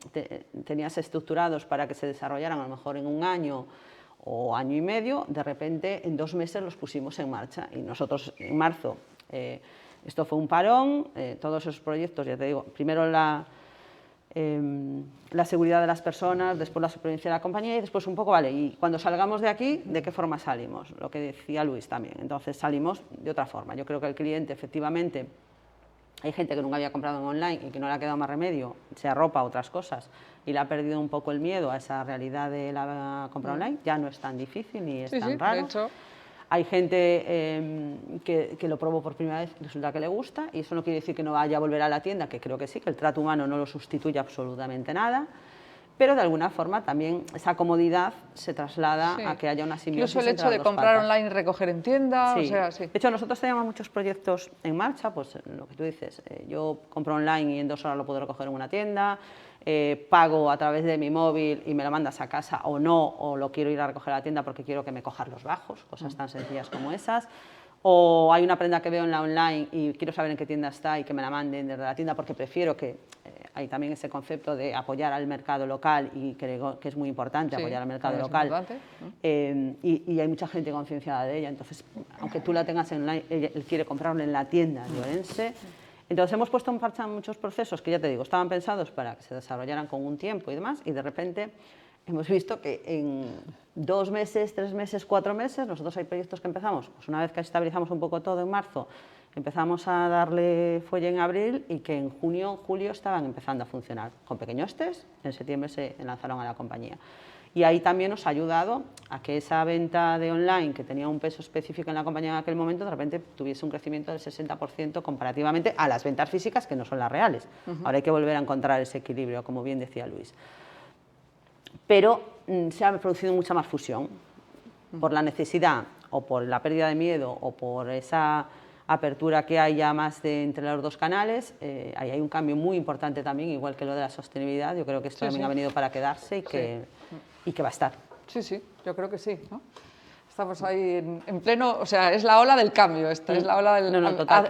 Speaker 3: tenías estructurados para que se desarrollaran a lo mejor en un año o año y medio, de repente en 2 meses los pusimos en marcha y nosotros en marzo, esto fue un parón, todos esos proyectos, ya te digo, primero la seguridad de las personas, después la supervivencia de la compañía y después un poco, vale, y cuando salgamos de aquí, ¿de qué forma salimos? Lo que decía Luis también, entonces salimos de otra forma. Yo creo que el cliente, efectivamente, hay gente que nunca había comprado en online y que no le ha quedado más remedio, sea ropa o otras cosas, y le ha perdido un poco el miedo a esa realidad de la compra online, ya no es tan difícil ni es tan raro.
Speaker 2: De hecho.
Speaker 3: Hay gente que lo probó por primera vez y resulta que le gusta, y eso no quiere decir que no vaya a volver a la tienda, que creo que sí, que el trato humano no lo sustituye absolutamente nada, pero de alguna forma también esa comodidad se traslada a que haya una simbiosis.
Speaker 2: Incluso el hecho de comprar online y recoger en tienda.
Speaker 3: Sí.
Speaker 2: O sea, sí.
Speaker 3: De hecho, nosotros tenemos muchos proyectos en marcha, pues lo que tú dices, yo compro online y en 2 horas lo puedo recoger en una tienda, pago a través de mi móvil y me lo mandas a casa o no, o lo quiero ir a recoger a la tienda porque quiero que me cojas los bajos, cosas tan sencillas como esas. O hay una prenda que veo en la online y quiero saber en qué tienda está y que me la manden desde la tienda porque prefiero que... hay también ese concepto de apoyar al mercado local y creo que es muy importante apoyar al mercado local. Y hay mucha gente concienciada de ella, entonces, aunque tú la tengas en online, él quiere comprarlo en la tienda de Orense. Entonces hemos puesto en marcha muchos procesos que, ya te digo, estaban pensados para que se desarrollaran con un tiempo y demás, y de repente hemos visto que en 2 meses, 3 meses, 4 meses, nosotros hay proyectos que empezamos, pues una vez que estabilizamos un poco todo en marzo, empezamos a darle fuelle en abril y que en junio, julio estaban empezando a funcionar con pequeños test, en septiembre se lanzaron a la compañía. Y ahí también nos ha ayudado a que esa venta de online, que tenía un peso específico en la compañía en aquel momento, de repente tuviese un crecimiento del 60% comparativamente a las ventas físicas, que no son las reales. Ahora hay que volver a encontrar ese equilibrio, como bien decía Luis. Pero se ha producido mucha más fusión, por la necesidad, o por la pérdida de miedo, o por esa apertura que hay ya más entre los 2 canales. Ahí hay un cambio muy importante también, igual que lo de la sostenibilidad. Yo creo que esto también ha venido para quedarse y que va a estar.
Speaker 2: Sí, sí, yo creo que sí, ¿no? Estamos ahí en pleno, o sea, es la ola del cambio, esta es la ola del...
Speaker 3: total.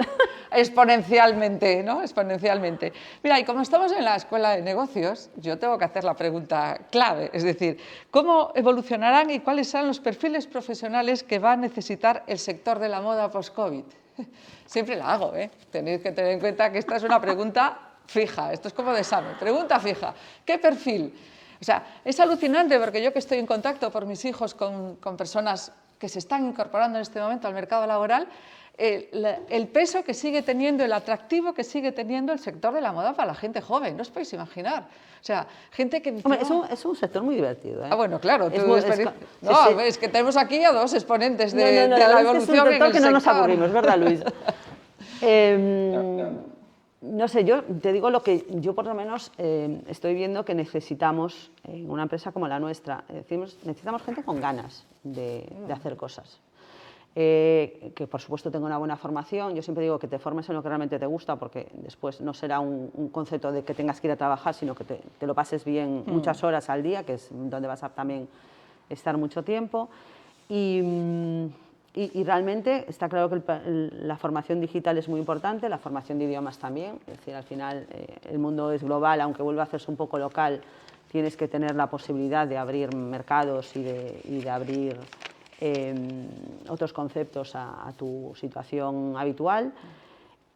Speaker 2: Exponencialmente, ¿no? Exponencialmente. Mira, y como estamos en la Escuela de Negocios, yo tengo que hacer la pregunta clave, es decir, ¿cómo evolucionarán y cuáles serán los perfiles profesionales que va a necesitar el sector de la moda post-COVID? Siempre la hago, ¿eh? Tenéis que tener en cuenta que esta es una pregunta fija, esto es como de examen, pregunta fija. ¿Qué perfil? O sea, es alucinante porque yo que estoy en contacto por mis hijos con personas que se están incorporando en este momento al mercado laboral, el peso que sigue teniendo, el atractivo que sigue teniendo el sector de la moda para la gente joven, no os podéis imaginar. O sea, gente que dice...
Speaker 3: Hombre, es un sector muy divertido, ¿eh?
Speaker 2: Ah, bueno, claro. Es que tenemos aquí a 2 exponentes de
Speaker 3: la
Speaker 2: evolución en el sector.
Speaker 3: Es un sector que no nos aburrimos, ¿verdad, Luis? No sé, yo te digo lo que yo por lo menos estoy viendo que necesitamos en una empresa como la nuestra. Necesitamos gente con ganas de hacer cosas. Que por supuesto tenga una buena formación. Yo siempre digo que te formes en lo que realmente te gusta, porque después no será un concepto de que tengas que ir a trabajar, sino que te lo pases bien muchas horas al día, que es donde vas a también estar mucho tiempo. Y realmente está claro que la formación digital es muy importante, la formación de idiomas también. Es decir, al final el mundo es global, aunque vuelva a hacerse un poco local, tienes que tener la posibilidad de abrir mercados y de abrir otros conceptos a tu situación habitual.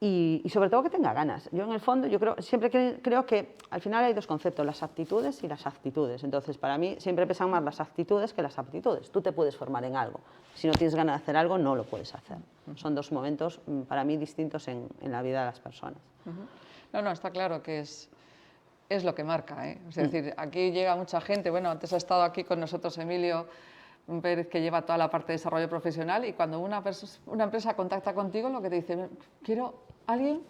Speaker 3: Y sobre todo que tenga ganas. Yo en el fondo, siempre creo que al final hay 2 conceptos, las aptitudes y las actitudes. Entonces, para mí siempre pesan más las actitudes que las aptitudes. Tú te puedes formar en algo. Si no tienes ganas de hacer algo, no lo puedes hacer. Son 2 momentos para mí distintos en la vida de las personas.
Speaker 2: No, está claro que es lo que marca, ¿eh? Es decir, aquí llega mucha gente. Bueno, antes ha estado aquí con nosotros Emilio Pérez, que lleva toda la parte de desarrollo profesional, y cuando una empresa contacta contigo, lo que te dice, quiero alguien,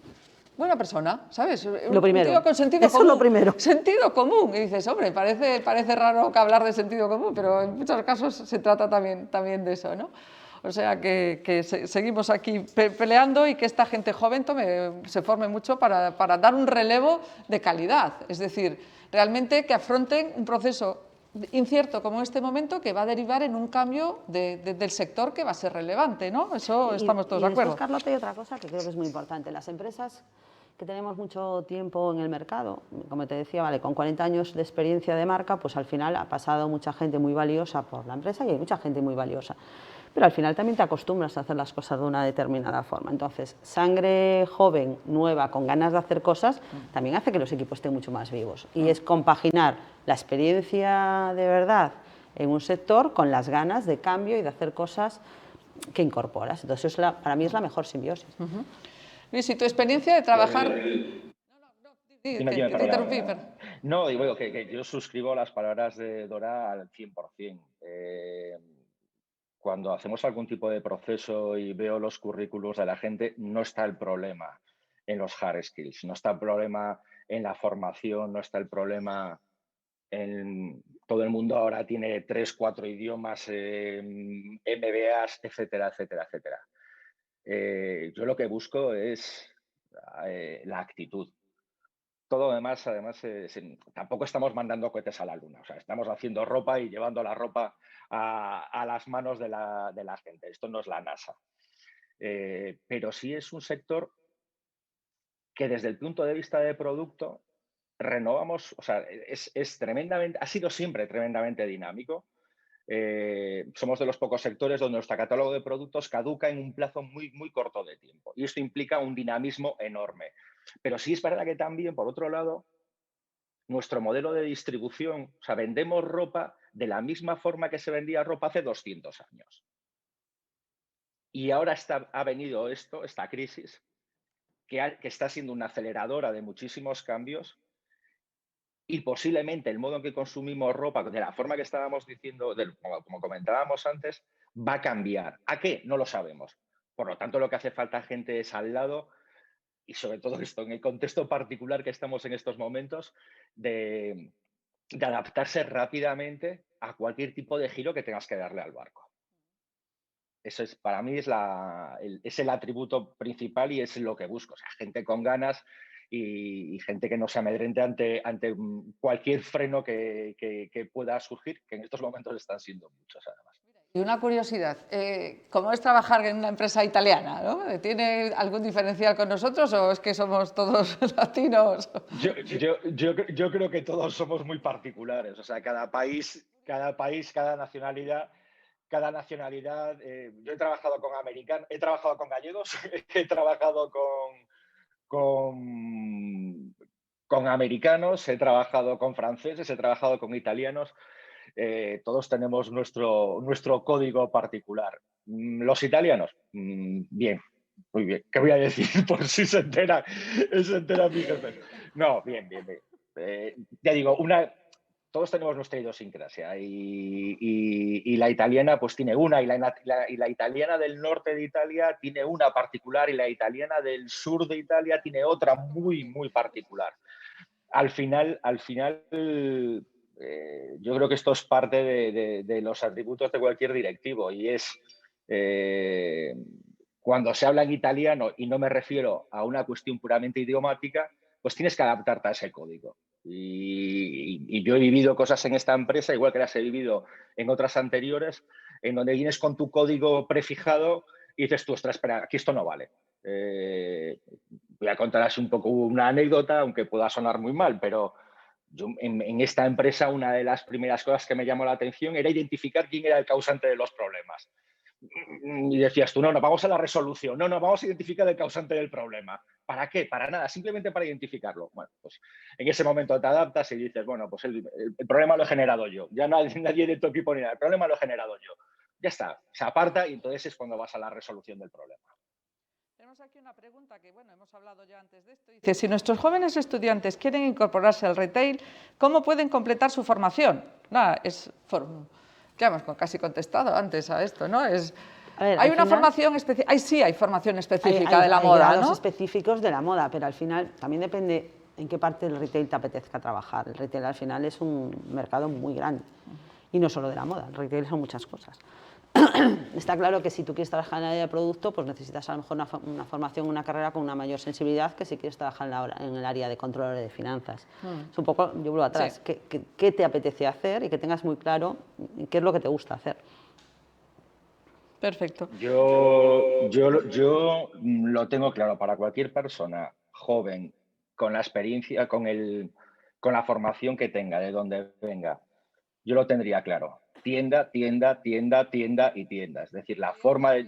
Speaker 2: buena persona, ¿sabes?
Speaker 3: Lo primero.
Speaker 2: Un tío con sentido
Speaker 3: Eso
Speaker 2: común.
Speaker 3: Es lo primero.
Speaker 2: Sentido común. Y dices, hombre, parece raro que hablar de sentido común, pero en muchos casos se trata también de eso, ¿no? O sea que seguimos aquí peleando y que esta gente joven se forme mucho para dar un relevo de calidad. Es decir, realmente que afronten un proceso incierto como este momento que va a derivar en un cambio del sector que va a ser relevante, ¿no? Eso estamos todos de acuerdo.
Speaker 3: Después, Carlota, hay otra cosa que creo que es muy importante. Las empresas que tenemos mucho tiempo en el mercado, como te decía, vale, con 40 años de experiencia de marca, pues al final ha pasado mucha gente muy valiosa por la empresa y hay mucha gente muy valiosa. Pero al final también te acostumbras a hacer las cosas de una determinada forma. Entonces, sangre joven, nueva, con ganas de hacer cosas, también hace que los equipos estén mucho más vivos. Y es compaginar la experiencia de verdad en un sector con las ganas de cambio y de hacer cosas que incorporas. Entonces, para mí es la mejor simbiosis.
Speaker 2: Luis, ¿y tu experiencia de trabajar?
Speaker 1: No, digo que yo suscribo las palabras de Dora al 100%. Cuando hacemos algún tipo de proceso y veo los currículos de la gente, no está el problema en los hard skills, no está el problema en la formación, no está el problema en... Todo el mundo ahora tiene 3, 4 idiomas, MBAs, etcétera, etcétera, etcétera. Yo lo que busco es la actitud. Todo demás, además, tampoco estamos mandando cohetes a la luna. O sea, estamos haciendo ropa y llevando la ropa a las manos de la gente. Esto no es la NASA. Pero sí es un sector que desde el punto de vista de producto renovamos, o sea, es tremendamente, ha sido siempre tremendamente dinámico. Somos de los pocos sectores donde nuestro catálogo de productos caduca en un plazo muy, muy corto de tiempo. Y esto implica un dinamismo enorme. Pero sí es verdad que también, por otro lado, nuestro modelo de distribución, o sea, vendemos ropa de la misma forma que se vendía ropa hace 200 años. Y ahora ha venido esta crisis, que está siendo una aceleradora de muchísimos cambios y posiblemente el modo en que consumimos ropa, de la forma que estábamos diciendo, como comentábamos antes, va a cambiar. ¿A qué? No lo sabemos. Por lo tanto, lo que hace falta gente es al lado, y sobre todo esto, en el contexto particular que estamos en estos momentos, de adaptarse rápidamente a cualquier tipo de giro que tengas que darle al barco. Eso es, para mí, es el atributo principal y es lo que busco. O sea, gente con ganas y gente que no se amedrente ante cualquier freno que pueda surgir, que en estos momentos están siendo muchos, además.
Speaker 2: Y una curiosidad, ¿cómo es trabajar en una empresa italiana? ¿No? ¿Tiene algún diferencial con nosotros o es que somos todos latinos?
Speaker 1: Yo creo que todos somos muy particulares. O sea, cada país, cada nacionalidad. Yo he trabajado con americanos, he trabajado con gallegos, he trabajado con americanos, he trabajado con franceses, he trabajado con italianos. Todos tenemos nuestro código particular. Los italianos, bien, muy bien. ¿Qué voy a decir por si se entera mi jefe? No, bien. Ya digo, todos tenemos nuestra idiosincrasia y la italiana pues tiene una y la italiana del norte de Italia tiene una particular y la italiana del sur de Italia tiene otra muy, muy particular. Al final yo creo que esto es parte de los atributos de cualquier directivo y es cuando se habla en italiano y no me refiero a una cuestión puramente idiomática, pues tienes que adaptarte a ese código. Y yo he vivido cosas en esta empresa, igual que las he vivido en otras anteriores, en donde vienes con tu código prefijado y dices tú, ostras, espera, aquí esto no vale. Voy a contar así un poco una anécdota, aunque pueda sonar muy mal, pero yo en esta empresa una de las primeras cosas que me llamó la atención era identificar quién era el causante de los problemas. Y decías tú, no, vamos a la resolución, no, vamos a identificar el causante del problema. ¿Para qué? Para nada, simplemente para identificarlo. Bueno, pues en ese momento te adaptas y dices, bueno, pues el problema lo he generado yo. Ya nadie de tu equipo ni nada, el problema lo he generado yo. Ya está, se aparta y entonces es cuando vas a la resolución del problema.
Speaker 2: Tenemos aquí una pregunta que, bueno, hemos hablado ya antes de esto. Dice, si nuestros jóvenes estudiantes quieren incorporarse al retail, ¿cómo pueden completar su formación? Nada, ya hemos casi contestado antes a esto, ¿no? Hay una formación específica, sí hay formación específica de la moda, ¿no?
Speaker 3: Hay específicos de la moda, pero al final también depende en qué parte del retail te apetezca trabajar. El retail al final es un mercado muy grande y no solo de la moda, el retail son muchas cosas. Está claro que si tú quieres trabajar en el área de producto, pues necesitas a lo mejor una formación, una carrera con una mayor sensibilidad que si quieres trabajar en el área de control de finanzas. Es un poco, yo vuelvo atrás,
Speaker 2: Sí.
Speaker 3: ¿qué te apetece hacer y que tengas muy claro qué es lo que te gusta hacer?
Speaker 2: Perfecto.
Speaker 1: Yo lo tengo claro, para cualquier persona joven, con la experiencia, con la formación que tenga, de donde venga, yo lo tendría claro. Tienda, tienda, tienda, tienda y tienda. Es decir, yo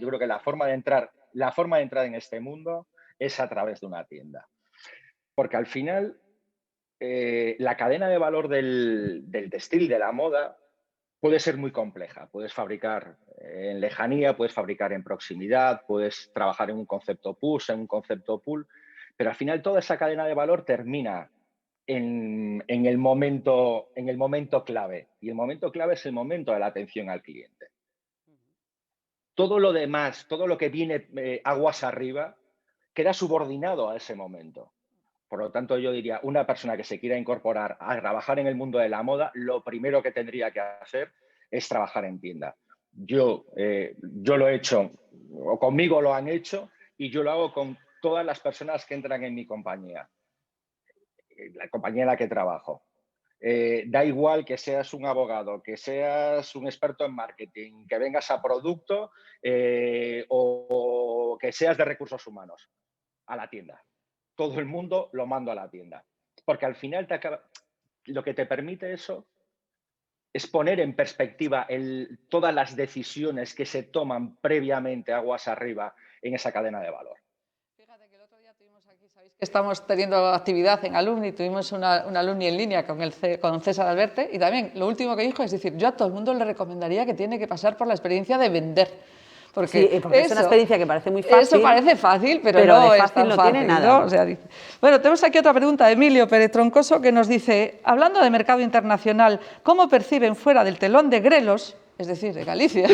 Speaker 1: creo que la forma de entrar en este mundo es a través de una tienda. Porque al final, la cadena de valor del textil, de la moda, puede ser muy compleja. Puedes fabricar en lejanía, puedes fabricar en proximidad, puedes trabajar en un concepto push, en un concepto pull, pero al final toda esa cadena de valor termina en el momento clave. Y el momento clave es el momento de la atención al cliente. Todo lo demás, todo lo que viene aguas arriba, queda subordinado a ese momento. Por lo tanto, yo diría, una persona que se quiera incorporar a trabajar en el mundo de la moda, lo primero que tendría que hacer es trabajar en tienda. Yo lo he hecho, o conmigo lo han hecho, y yo lo hago con todas las personas que entran en mi compañía, la compañía en la que trabajo. Da igual que seas un abogado, que seas un experto en marketing, que vengas a producto o que seas de recursos humanos, a la tienda. Todo el mundo lo mando a la tienda. Porque al final lo que te permite eso es poner en perspectiva todas las decisiones que se toman previamente aguas arriba en esa cadena de valor.
Speaker 2: Fíjate que el otro día tuvimos aquí, sabéis que estamos teniendo actividad en Alumni, tuvimos una Alumni en línea con César Alberte, y también lo último que dijo es decir, yo a todo el mundo le recomendaría que tiene que pasar por la experiencia de vender.
Speaker 3: Sí, porque es una experiencia que parece muy fácil.
Speaker 2: Eso parece fácil, pero no es tan fácil,
Speaker 3: tiene nada.
Speaker 2: ¿no? O sea, bueno, tenemos aquí otra pregunta de Emilio Pérez Troncoso que nos dice, hablando de mercado internacional, ¿cómo perciben fuera del telón de Grelos, es decir, de Galicia,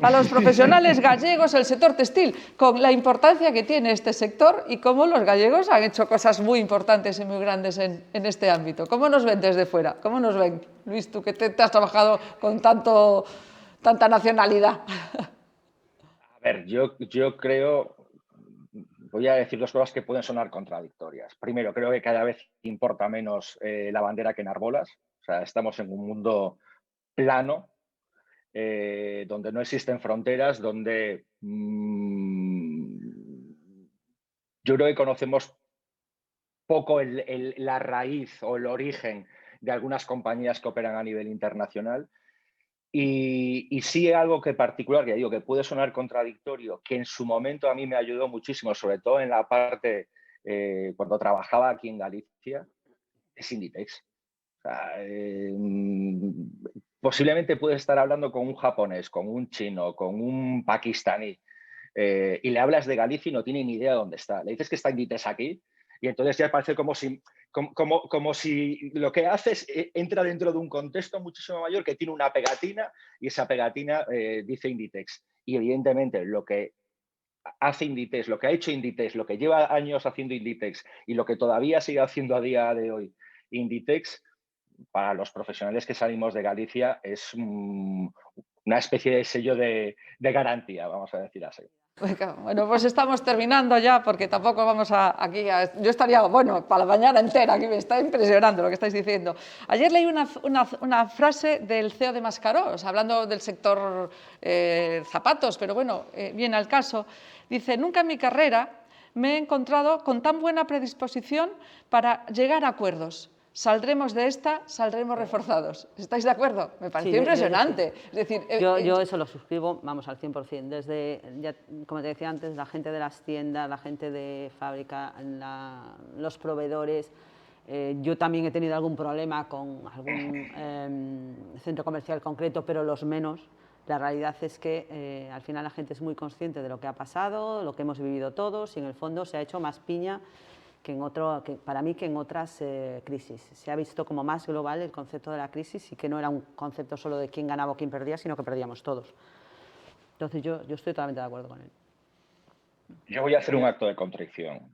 Speaker 2: a los profesionales gallegos el sector textil, con la importancia que tiene este sector y cómo los gallegos han hecho cosas muy importantes y muy grandes en este ámbito? ¿Cómo nos ven desde fuera? ¿Cómo nos ven? Luis, tú que te has trabajado con tanta nacionalidad.
Speaker 1: A ver, yo creo, voy a decir dos cosas que pueden sonar contradictorias. Primero, creo que cada vez importa menos la bandera que enarbolas. O sea, estamos en un mundo plano, donde no existen fronteras, donde yo creo que conocemos poco la raíz o el origen de algunas compañías que operan a nivel internacional. Y sí algo que particular, que digo, que puede sonar contradictorio, que en su momento a mí me ayudó muchísimo, sobre todo en la parte, cuando trabajaba aquí en Galicia, es Inditex. O sea, posiblemente puedes estar hablando con un japonés, con un chino, con un pakistaní, y le hablas de Galicia y no tiene ni idea de dónde está. Le dices que está Inditex aquí y entonces ya parece como si lo que haces entra dentro de un contexto muchísimo mayor que tiene una pegatina y esa pegatina dice Inditex. Y evidentemente lo que hace Inditex, lo que ha hecho Inditex, lo que lleva años haciendo Inditex y lo que todavía sigue haciendo a día de hoy Inditex, para los profesionales que salimos de Galicia, es una especie de sello de garantía, vamos a decir así.
Speaker 2: Bueno, pues estamos terminando ya porque tampoco vamos yo estaría, bueno, para la mañana entera, aquí me está impresionando lo que estáis diciendo. Ayer leí una frase del CEO de Mascarós, hablando del sector zapatos, pero bueno, viene al caso. Dice, nunca en mi carrera me he encontrado con tan buena predisposición para llegar a acuerdos. Saldremos de esta, saldremos reforzados. ¿Estáis de acuerdo? Me pareció impresionante.
Speaker 3: Sí.
Speaker 2: Es decir,
Speaker 3: yo eso lo suscribo, vamos, al 100%. Desde, ya, como te decía antes, la gente de las tiendas, la gente de fábrica, los proveedores. Yo también he tenido algún problema con algún centro comercial concreto, pero los menos. La realidad es que al final la gente es muy consciente de lo que ha pasado, lo que hemos vivido todos, y en el fondo se ha hecho más piña para mí que en otras crisis. Se ha visto como más global el concepto de la crisis y que no era un concepto solo de quién ganaba o quién perdía, sino que perdíamos todos. Entonces yo estoy totalmente de acuerdo con él.
Speaker 1: Yo voy a hacer un acto de contrición.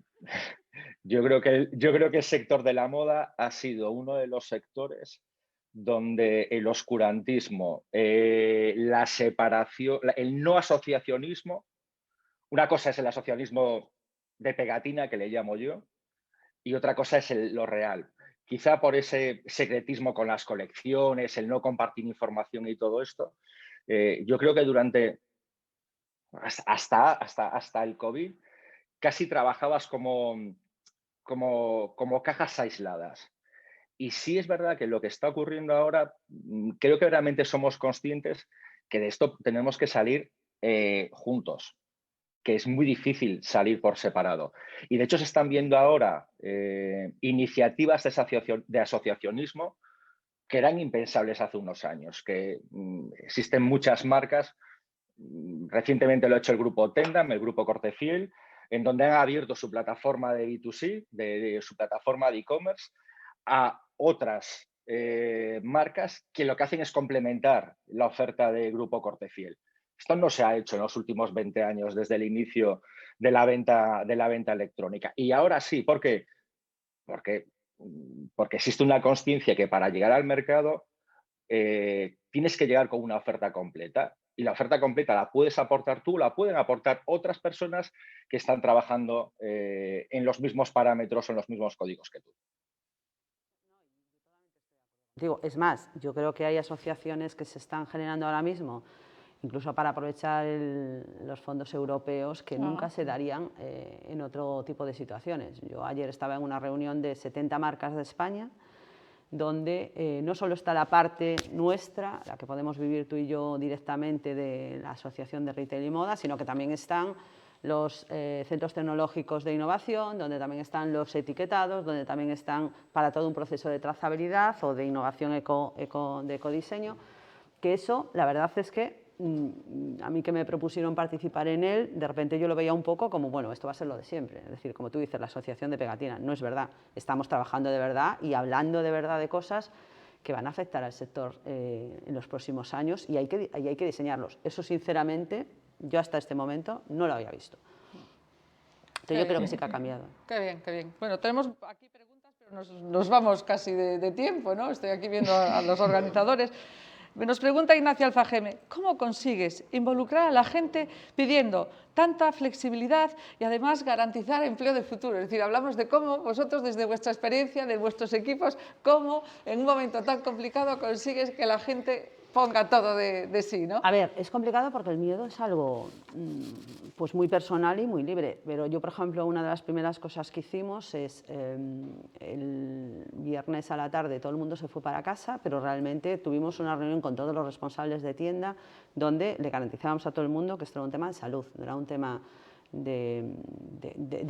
Speaker 1: Yo creo que el sector de la moda ha sido uno de los sectores donde el oscurantismo, la separación, el no asociacionismo, una cosa es el asociacionismo de pegatina, que le llamo yo, y otra cosa es lo real. Quizá por ese secretismo con las colecciones, el no compartir información y todo esto, yo creo que durante hasta el COVID casi trabajabas como cajas aisladas. Y sí es verdad que lo que está ocurriendo ahora, creo que realmente somos conscientes que de esto tenemos que salir juntos, que es muy difícil salir por separado. Y de hecho se están viendo ahora iniciativas de asociacionismo que eran impensables hace unos años, que existen muchas marcas. Recientemente lo ha hecho el grupo Tendam, el grupo Cortefiel, en donde han abierto su plataforma de B2C, de su plataforma de e-commerce, a otras marcas que lo que hacen es complementar la oferta de Grupo Cortefiel. Esto no se ha hecho en los últimos 20 años desde el inicio de la venta electrónica. Y ahora sí, ¿por qué? Porque existe una consciencia que para llegar al mercado tienes que llegar con una oferta completa. Y la oferta completa la puedes aportar tú, la pueden aportar otras personas que están trabajando en los mismos parámetros o en los mismos códigos que tú.
Speaker 3: Digo, es más, yo creo que hay asociaciones que se están generando ahora mismo, incluso para aprovechar los fondos europeos, que nunca se darían en otro tipo de situaciones. Yo ayer estaba en una reunión de 70 marcas de España, donde no solo está la parte nuestra, la que podemos vivir tú y yo directamente de la Asociación de Retail y Moda, sino que también están los centros tecnológicos de innovación, donde también están los etiquetados, donde también están para todo un proceso de trazabilidad o de innovación de ecodiseño, que eso, la verdad es que a mí que me propusieron participar en él, de repente yo lo veía un poco como, bueno, esto va a ser lo de siempre. Es decir, como tú dices, la asociación de pegatina, no es verdad. Estamos trabajando de verdad y hablando de verdad de cosas que van a afectar al sector en los próximos años y hay que diseñarlos. Eso, sinceramente, yo hasta este momento no lo había visto. Entonces, yo creo que sí que ha cambiado.
Speaker 2: Qué bien, qué bien. Bueno, tenemos aquí preguntas, pero nos vamos casi de tiempo, ¿no? Estoy aquí viendo a los organizadores. Nos pregunta Ignacio Alfageme, ¿cómo consigues involucrar a la gente pidiendo tanta flexibilidad y además garantizar empleo de futuro? Es decir, hablamos de cómo vosotros, desde vuestra experiencia, de vuestros equipos, cómo en un momento tan complicado consigues que la gente ponga todo de sí, ¿no?
Speaker 3: A ver, es complicado porque el miedo es algo pues muy personal y muy libre, pero yo, por ejemplo, una de las primeras cosas que hicimos es el viernes a la tarde todo el mundo se fue para casa, pero realmente tuvimos una reunión con todos los responsables de tienda donde le garantizábamos a todo el mundo que esto era un tema de salud, no era un tema de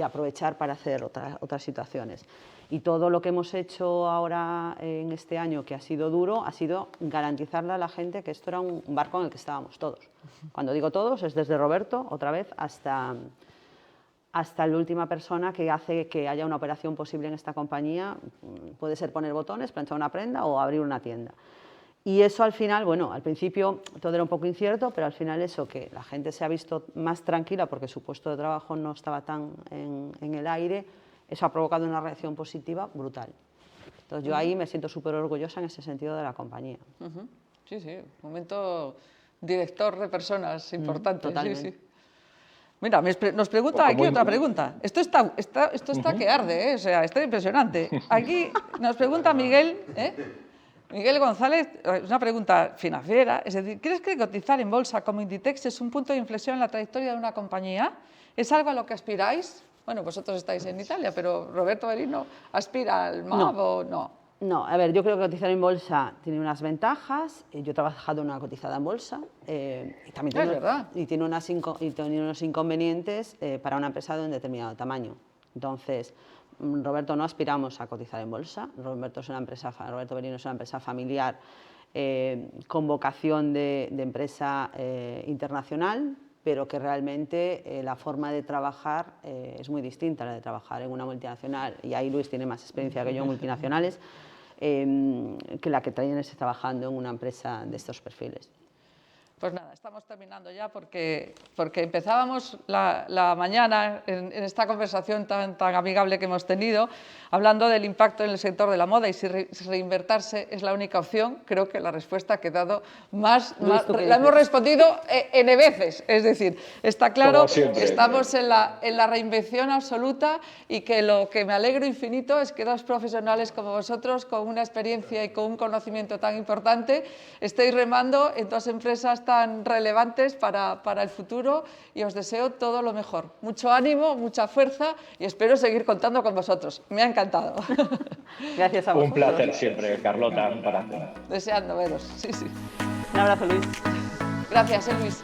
Speaker 3: aprovechar para hacer otras situaciones. Y todo lo que hemos hecho ahora en este año, que ha sido duro, ha sido garantizarle a la gente que esto era un barco en el que estábamos todos. Cuando digo todos, es desde Roberto, otra vez, hasta la última persona que hace que haya una operación posible en esta compañía. Puede ser poner botones, planchar una prenda o abrir una tienda. Y eso al final, bueno, al principio todo era un poco incierto, pero al final eso, que la gente se ha visto más tranquila porque su puesto de trabajo no estaba tan en el aire, eso ha provocado una reacción positiva brutal. Entonces yo ahí me siento súper orgullosa en ese sentido de la compañía.
Speaker 2: Sí, sí, momento director de personas importante.
Speaker 3: Totalmente.
Speaker 2: Sí, sí. Mira, nos pregunta aquí otra pregunta. Esto está que arde, o sea, está impresionante. Aquí nos pregunta Miguel, Miguel González, una pregunta financiera, es decir, ¿crees que cotizar en bolsa como Inditex es un punto de inflexión en la trayectoria de una compañía? ¿Es algo a lo que aspiráis? Bueno, vosotros estáis en Italia, pero Roberto Merino aspira al MAB o no.
Speaker 3: No, a ver, yo creo que cotizar en bolsa tiene unas ventajas. Yo he trabajado en una cotizada en bolsa y también tiene unos inconvenientes para una empresa de un determinado tamaño. Entonces, Roberto, no aspiramos a cotizar en bolsa. Roberto Merino es una empresa familiar con vocación de empresa internacional, pero que realmente la forma de trabajar es muy distinta a la de trabajar en una multinacional, y ahí Luis tiene más experiencia que yo en multinacionales, que la que Trainers está trabajando en una empresa de estos perfiles.
Speaker 2: Pues nada, estamos terminando ya porque empezábamos la mañana en esta conversación tan amigable que hemos tenido, hablando del impacto en el sector de la moda y si reinvertirse es la única opción. Creo que la respuesta ha quedado la hemos respondido N veces, es decir, está claro, estamos en la reinvención absoluta y que lo que me alegro infinito es que dos profesionales como vosotros, con una experiencia y con un conocimiento tan importante, estéis remando en dos empresas tan relevantes para el futuro y os deseo todo lo mejor. Mucho ánimo, mucha fuerza y espero seguir contando con vosotros. Me ha encantado.
Speaker 3: Gracias a vosotros.
Speaker 1: Un placer siempre, Carlota. Un placer.
Speaker 2: Deseando veros. Sí, sí.
Speaker 3: Un abrazo, Luis.
Speaker 2: Gracias, Luis.